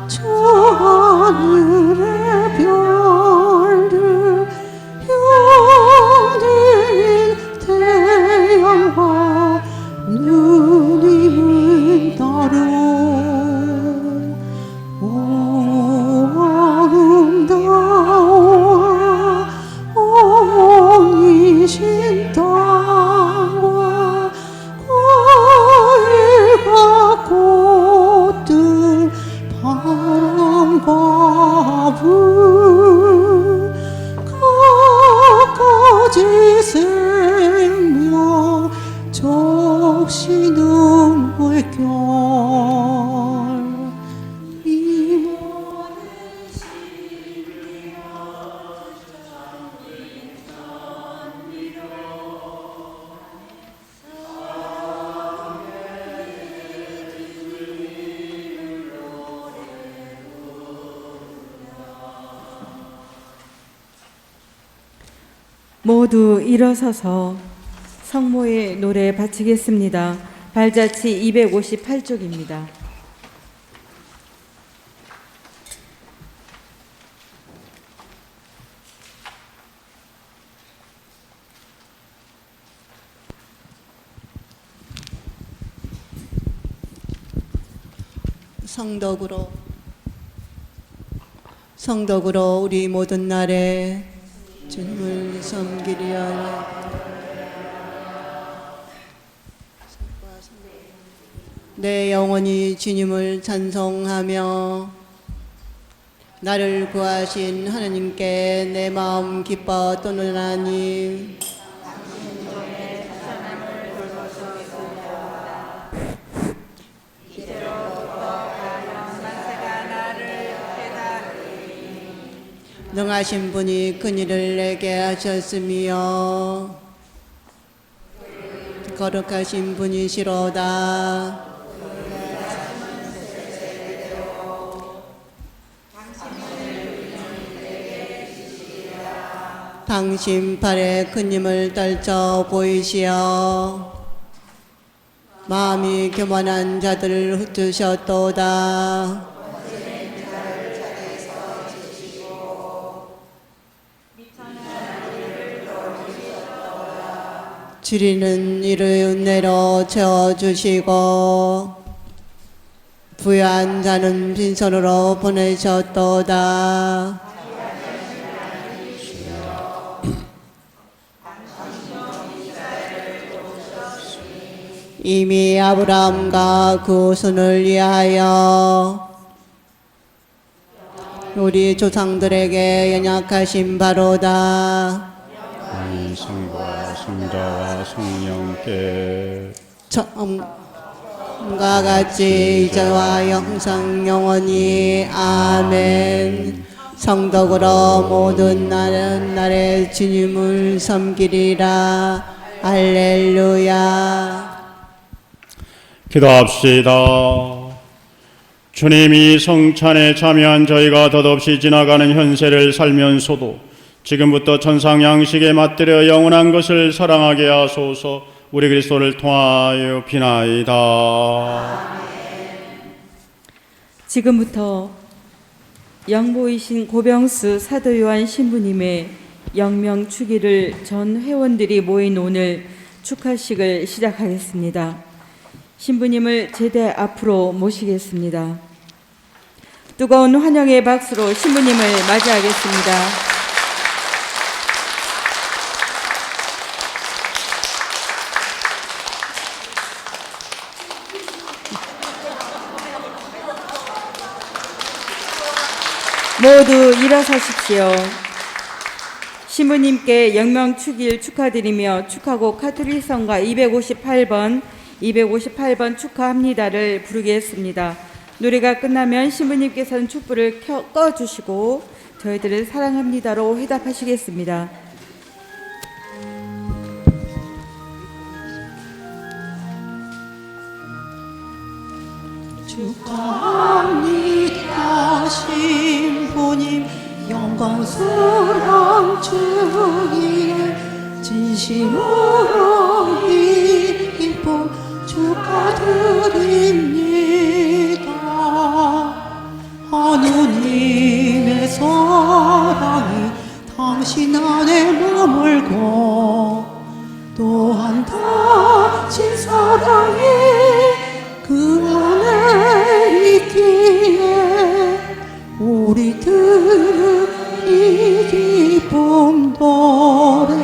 저 하늘의 별들 영들인 태양과 누님은 따로 오 아름다워라 온 이신 땅과 과일과 꽃들 바람과 불 갖가지 생명 적시는 물결 이 모든 모두 일어서서 성모의 노래 바치겠습니다. 발자취 258쪽입니다. 성덕으로 우리 모든 날에 주님을 섬기리라. 내 영혼이 주님을 찬송하며 나를 구하신 하나님께 내 마음 기뻐 떠느라니 능하신 분이 그일을 내게 하셨으며 거룩하신 분이시로다. 당신 팔에 그님을 떨쳐 보이시어 마음이 교만한 자들을 흩으셨도다. 주리는 이를 은혜로 채워주시고 부유한 자는 빈손으로 보내셨도다. 이미 아브라함과 그 후손을 위하여 우리 조상들에게 연약하신 바로다. 성과 성자와 성령께 처음과 같이 이제와 영상 영원히 아멘. 성덕으로 모든 날에 주님을 섬기리라. 할렐루야. 기도합시다. 주님이 성찬에 참여한 저희가 덧없이 지나가는 현세를 살면서도 지금부터 천상 양식에 맞들여 영원한 것을 사랑하게 하소서. 우리 그리스도를 통하여 비나이다. 지금부터 영보이신 고병수 사도 요한 신부님의 영명 축일을 전 회원들이 모인 오늘 축하식을 시작하겠습니다. 신부님을 제대 앞으로 모시겠습니다. 뜨거운 환영의 박수로 신부님을 맞이하겠습니다. 모두 일어서십시오. 신부님께 영명축일 축하드리며 축하곡 카톨릭성가 258번 축하합니다를 부르겠습니다. 노래가 끝나면 신부님께서는 촛불을 꺼주시고 저희들은 사랑합니다로 회답하시겠습니다. 축하합니다 신부님 영광스러운 주기에 진심으로 기쁨 축하드립니다. 하느님의 사랑이 당신 안에 머물고 또한 당신 사랑이 그 안에 있기에 우리들은 이 기쁨 노래하며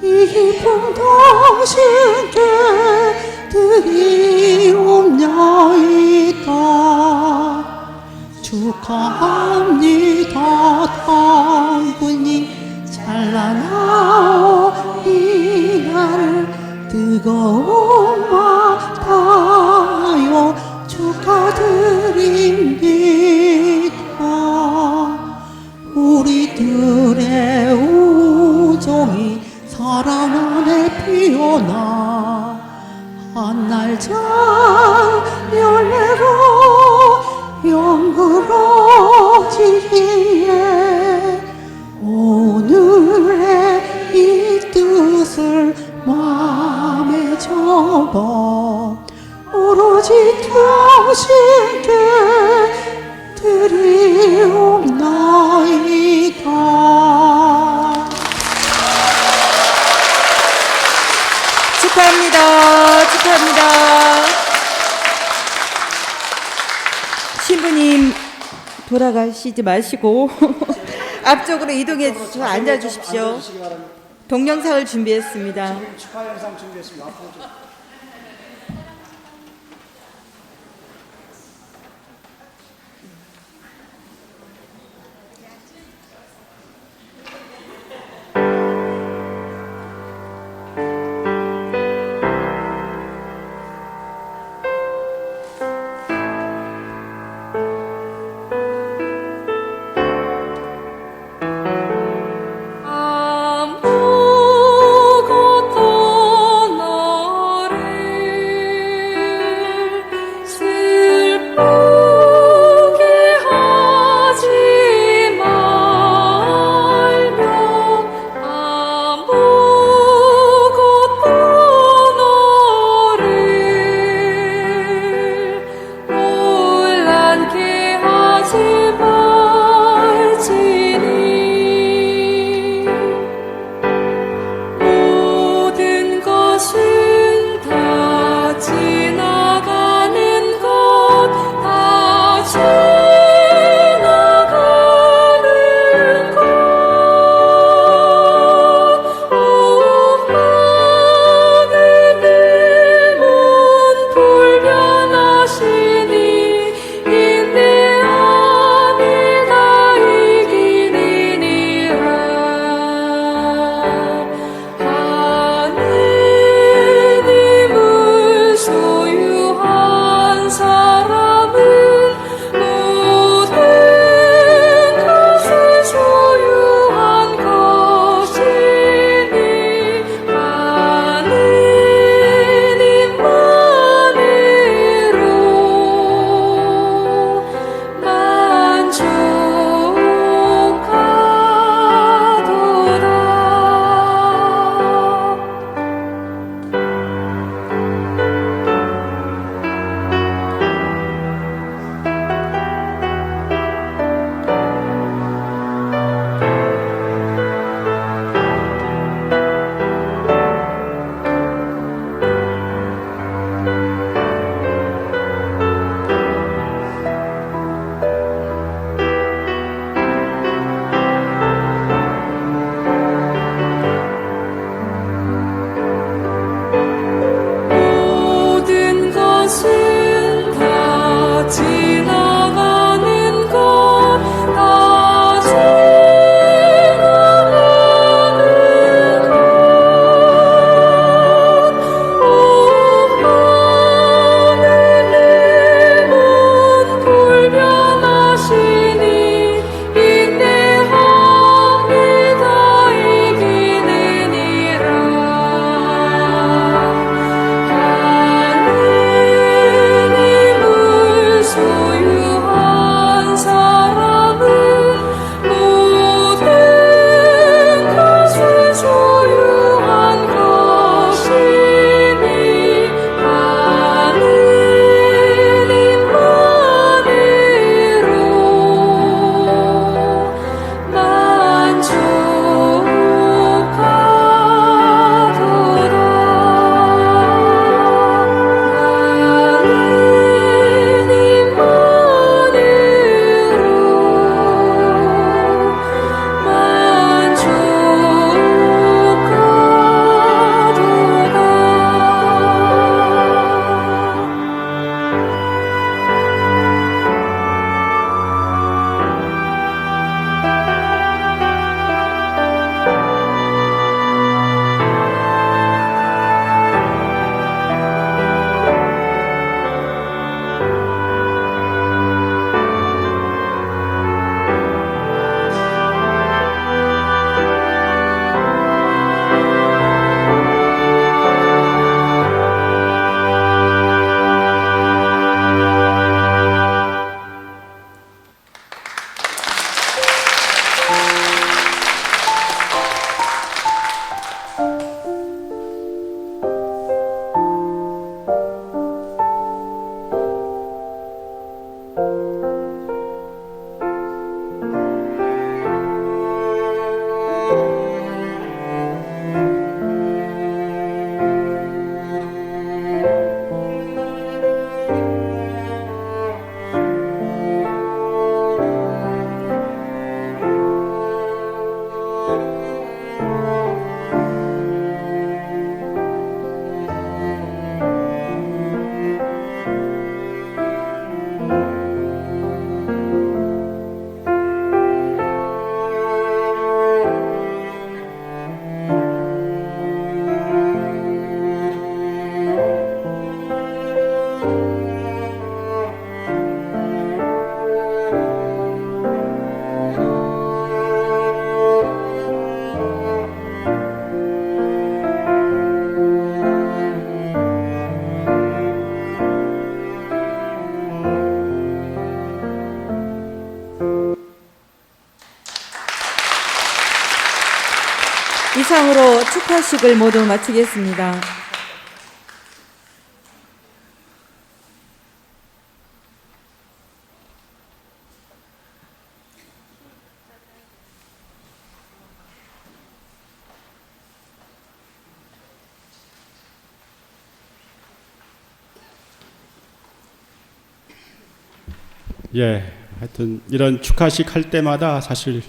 이 기쁨 당신께 드리옵나이다. 축하합니다 당군님 찬란하오 이날 뜨거운 마다요 축하드립니다. 우리들의 우정이 사랑 안에 피어나 한날장 열매로 영그러지기에 오늘의 이 뜻을 마음에 접어 오로지 당신께 드리옵나이다. 축하합니다. 축하합니다. 신부님 돌아가시지 마시고 앞쪽으로 이동해 주셔서 앉아 주십시오. 동영상을 준비했습니다. 축하 영상 준비했습니다. 앞으로 좀. 아무것도 합창으로 축하식을 모두 마치겠습니다. 예, 하여튼 이런 축하식 할 때마다 사실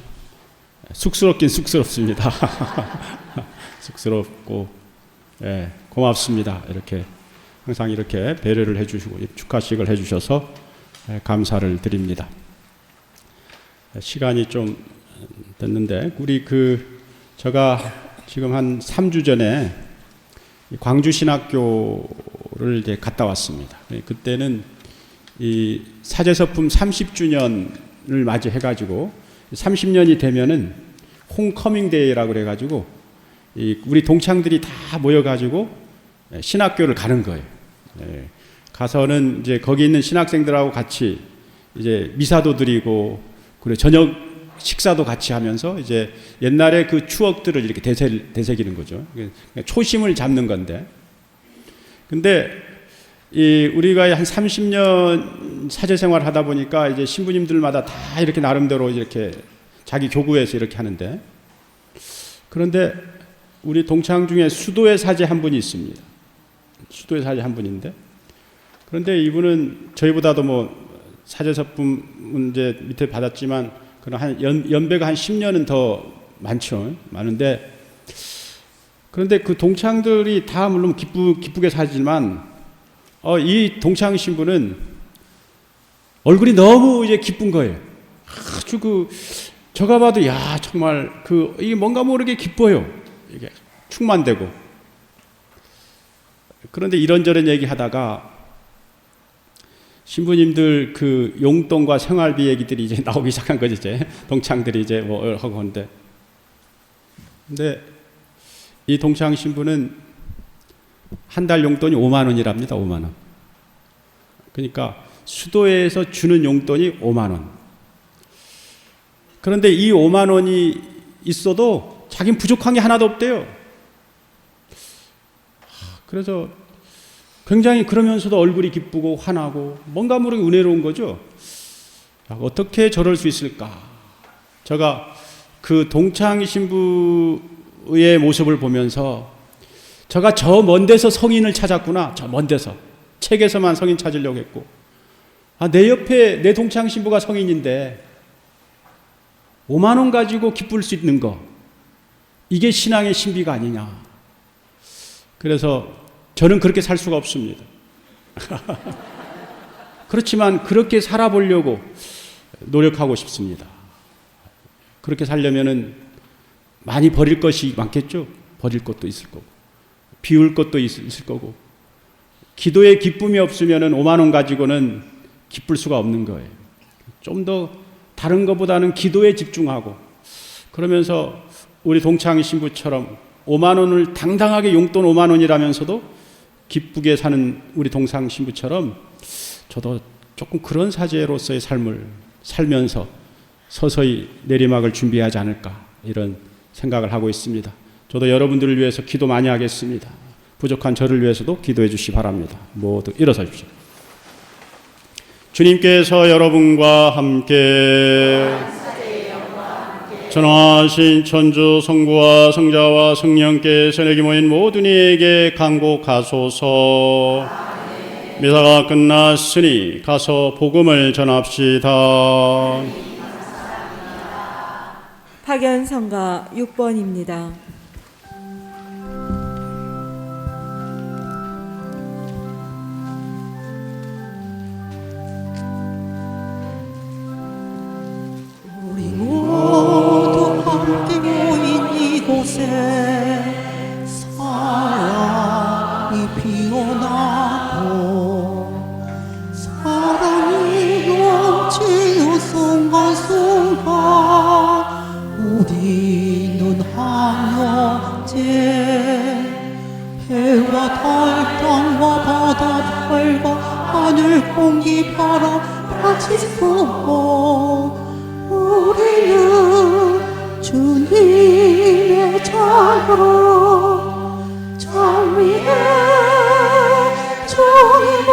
쑥스럽긴 쑥스럽습니다. 쑥스럽고, 예, 고맙습니다. 이렇게 항상 이렇게 배려를 해주시고 축하식을 해주셔서 감사를 드립니다. 시간이 좀 됐는데 우리 제가 지금 한 3주 전에 광주 신학교를 이제 갔다 왔습니다. 그때는 이 사제서품 30주년을 맞이해가지고 30년이 되면은 홈커밍 데이라고 그래가지고 우리 동창들이 다 모여가지고 신학교를 가는 거예요. 가서는 이제 거기 있는 신학생들하고 같이 이제 미사도 드리고 그리고 저녁 식사도 같이 하면서 이제 옛날에 그 추억들을 이렇게 되새기는 거죠. 초심을 잡는 건데. 근데 우리가 한 30년 사제 생활을 하다 보니까 이제 신부님들마다 다 이렇게 나름대로 이렇게 자기 교구에서 이렇게 하는데, 그런데 우리 동창 중에 수도의 사제 한 분이 있습니다. 수도의 사제 한 분인데, 그런데 이분은 저희보다도 뭐 사제서품 이제 밑에 받았지만 그런 한 연배가 한 10년은 더 많은데, 그런데 그 동창들이 다 물론 기쁘게 사지만 이 동창 신부는 얼굴이 너무 이제 기쁜 거예요. 아주 저가 봐도 야 정말 이게 뭔가 모르게 기뻐요. 이게 충만되고. 그런데 이런저런 얘기하다가 신부님들 용돈과 생활비 얘기들이 이제 나오기 시작한 거지. 이제 동창들이 이제 뭐 하고 하는데, 근데 이 동창 신부는 한 달 용돈이 5만 원이랍니다. 5만 원. 그러니까 수도에서 주는 용돈이 5만 원. 그런데 이 5만 원이 있어도 자기는 부족한 게 하나도 없대요. 그래서 굉장히 그러면서도 얼굴이 기쁘고 환하고 뭔가 모르게 은혜로운 거죠. 어떻게 저럴 수 있을까? 제가 그 동창 신부의 모습을 보면서 제가 저 먼 데서 성인을 찾았구나. 저 먼 데서. 책에서만 성인 찾으려고 했고. 내 옆에 내 동창 신부가 성인인데 5만 원 가지고 기쁠 수 있는 거. 이게 신앙의 신비가 아니냐. 그래서 저는 그렇게 살 수가 없습니다. 그렇지만 그렇게 살아보려고 노력하고 싶습니다. 그렇게 살려면은 많이 버릴 것이 많겠죠. 버릴 것도 있을 거고. 비울 것도 있을 거고, 기도에 기쁨이 없으면 5만 원 가지고는 기쁠 수가 없는 거예요. 좀 더 다른 것보다는 기도에 집중하고, 그러면서 우리 동창 신부처럼 5만 원을 당당하게 용돈 5만 원이라면서도 기쁘게 사는 우리 동창 신부처럼 저도 조금 그런 사제로서의 삶을 살면서 서서히 내리막을 준비하지 않을까, 이런 생각을 하고 있습니다. 저도 여러분들을 위해서 기도 많이 하겠습니다. 부족한 저를 위해서도 기도해 주시기 바랍니다. 모두 일어서십시오. 주님께서 여러분과 함께 전하신 천주 성부와 성자와 성령께서 내게 모인 모든 이에게 간곡하소서. 미사가 끝났으니 가서 복음을 전합시다. 파견성가 6번입니다. 우리 모두 함께 모인 이곳에 사랑이 피어나고 사랑이 넘치는 순간순간 우리는 한영제 해와 달 땅과 바다 별과 하늘 공기 바람 같이 쏘고 우리는 주님의 주님의 자녀 정위에 주님아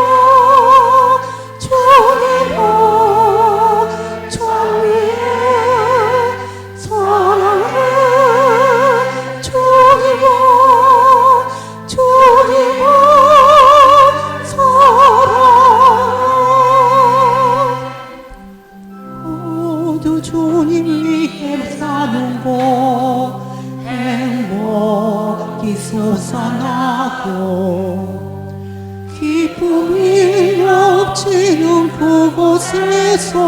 주님아 정위에 사랑해 주님아 주님아 사랑 모두 주님 위해 사는 곳 행복이 솟아나고 기쁨이 넘치는 그곳에서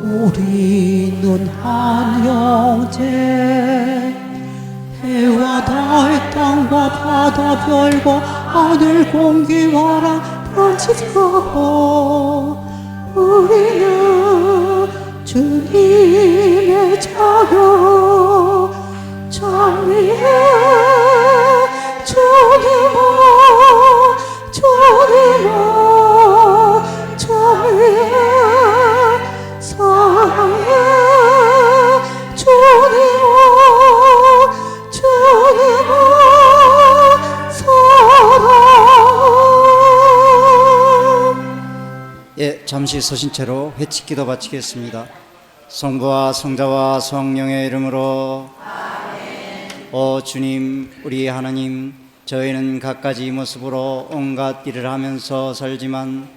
우리는 한 형제 해와 달 땅과 바다 별과 하늘 공기 바람 번지고 우리는 주님의 자녀 정위에 주님아 주님아 정위에 사랑해 주님아 주님아 사랑. 예, 잠시 서신 채로 회칙기도 바치겠습니다. 성부와 성자와 성령의 이름으로 아멘. 오 주님, 우리 하나님, 저희는 갖가지 모습으로 온갖 일을 하면서 살지만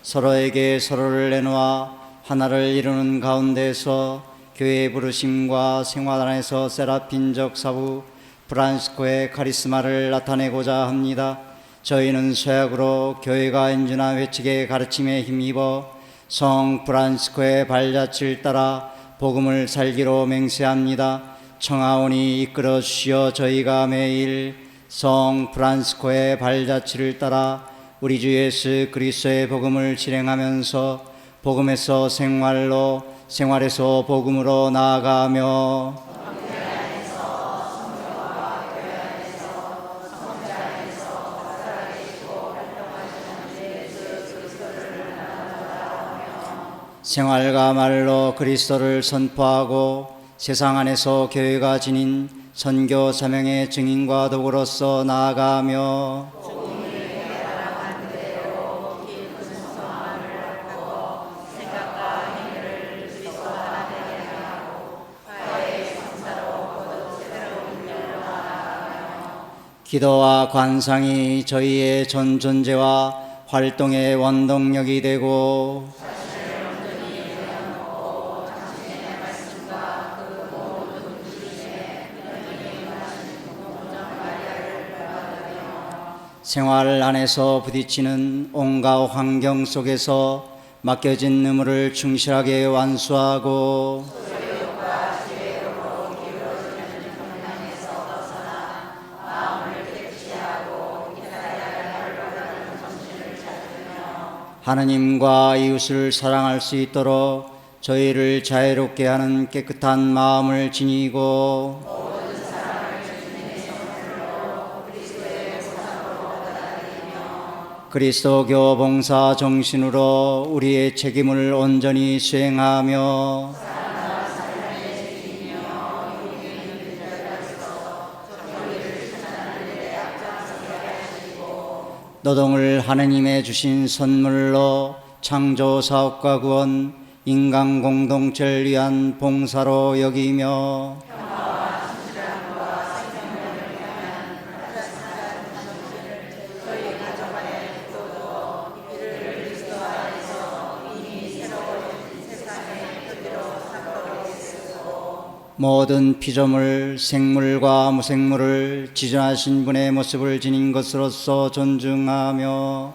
서로에게 서로를 내놓아 하나를 이루는 가운데서 교회의 부르심과 생활 안에서 세라핀적 사부 프란시스코의 카리스마를 나타내고자 합니다. 저희는 서약으로 교회가 인준한 회칙의 가르침에 힘입어 성 프란시스코의 발자취를 따라 복음을 살기로 맹세합니다. 청하오니 이끌어 주시어 저희가 매일 성 프란시스코의 발자취를 따라 우리 주 예수 그리스도의 복음을 실행하면서 복음에서 생활로, 생활에서 복음으로 나아가며 생활과 말로 그리스도를 선포하고 세상 안에서 교회가 지닌 선교 사명의 증인과 도구로서 나아가며 기도와 관상이 저희의 전 존재와 활동의 원동력이 되고 생활 안에서 부딪히는 온갖 환경 속에서 맡겨진 의무를 충실하게 완수하고 하느님과 이웃을 사랑할 수 있도록 저희를 자유롭게 하는 깨끗한 마음을 지니고 그리스도교 봉사 정신으로 우리의 책임을 온전히 수행하며 노동을 하느님의 주신 선물로 창조 사업과 구원, 인간 공동체를 위한 봉사로 여기며 모든 피조물, 생물과 무생물을 지존하신 분의 모습을 지닌 것으로서 존중하며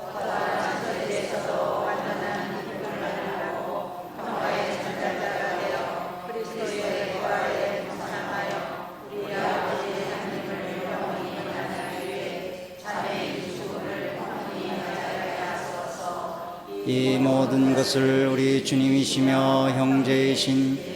이 모든 것을 우리 주님이시며 형제이신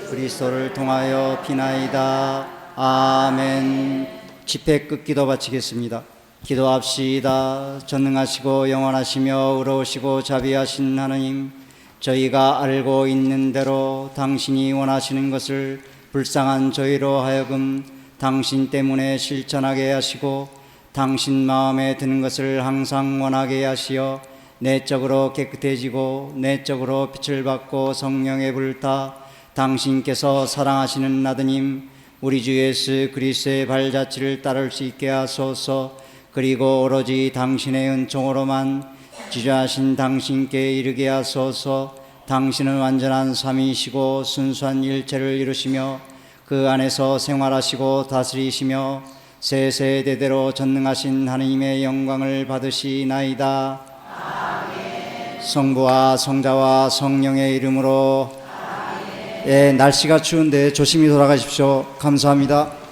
그리스도를 통하여 비나이다. 아멘. 집회 끝기도 바치겠습니다. 기도합시다. 전능하시고 영원하시며 의로우시고 자비하신 하나님, 저희가 알고 있는 대로 당신이 원하시는 것을 불쌍한 저희로 하여금 당신 때문에 실천하게 하시고 당신 마음에 드는 것을 항상 원하게 하시어 내적으로 깨끗해지고 내적으로 빛을 받고 성령에 불타 당신께서 사랑하시는 아드님 우리 주 예수 그리스도의 발자취를 따를 수 있게 하소서. 그리고 오로지 당신의 은총으로만 지주하신 당신께 이르게 하소서. 당신은 완전한 삼위이시고 순수한 일체를 이루시며 그 안에서 생활하시고 다스리시며 세세대대로 전능하신 하나님의 영광을 받으시나이다. 아멘. 성부와 성자와 성령의 이름으로. 아멘. 예, 날씨가 추운데 조심히 돌아가십시오. 감사합니다.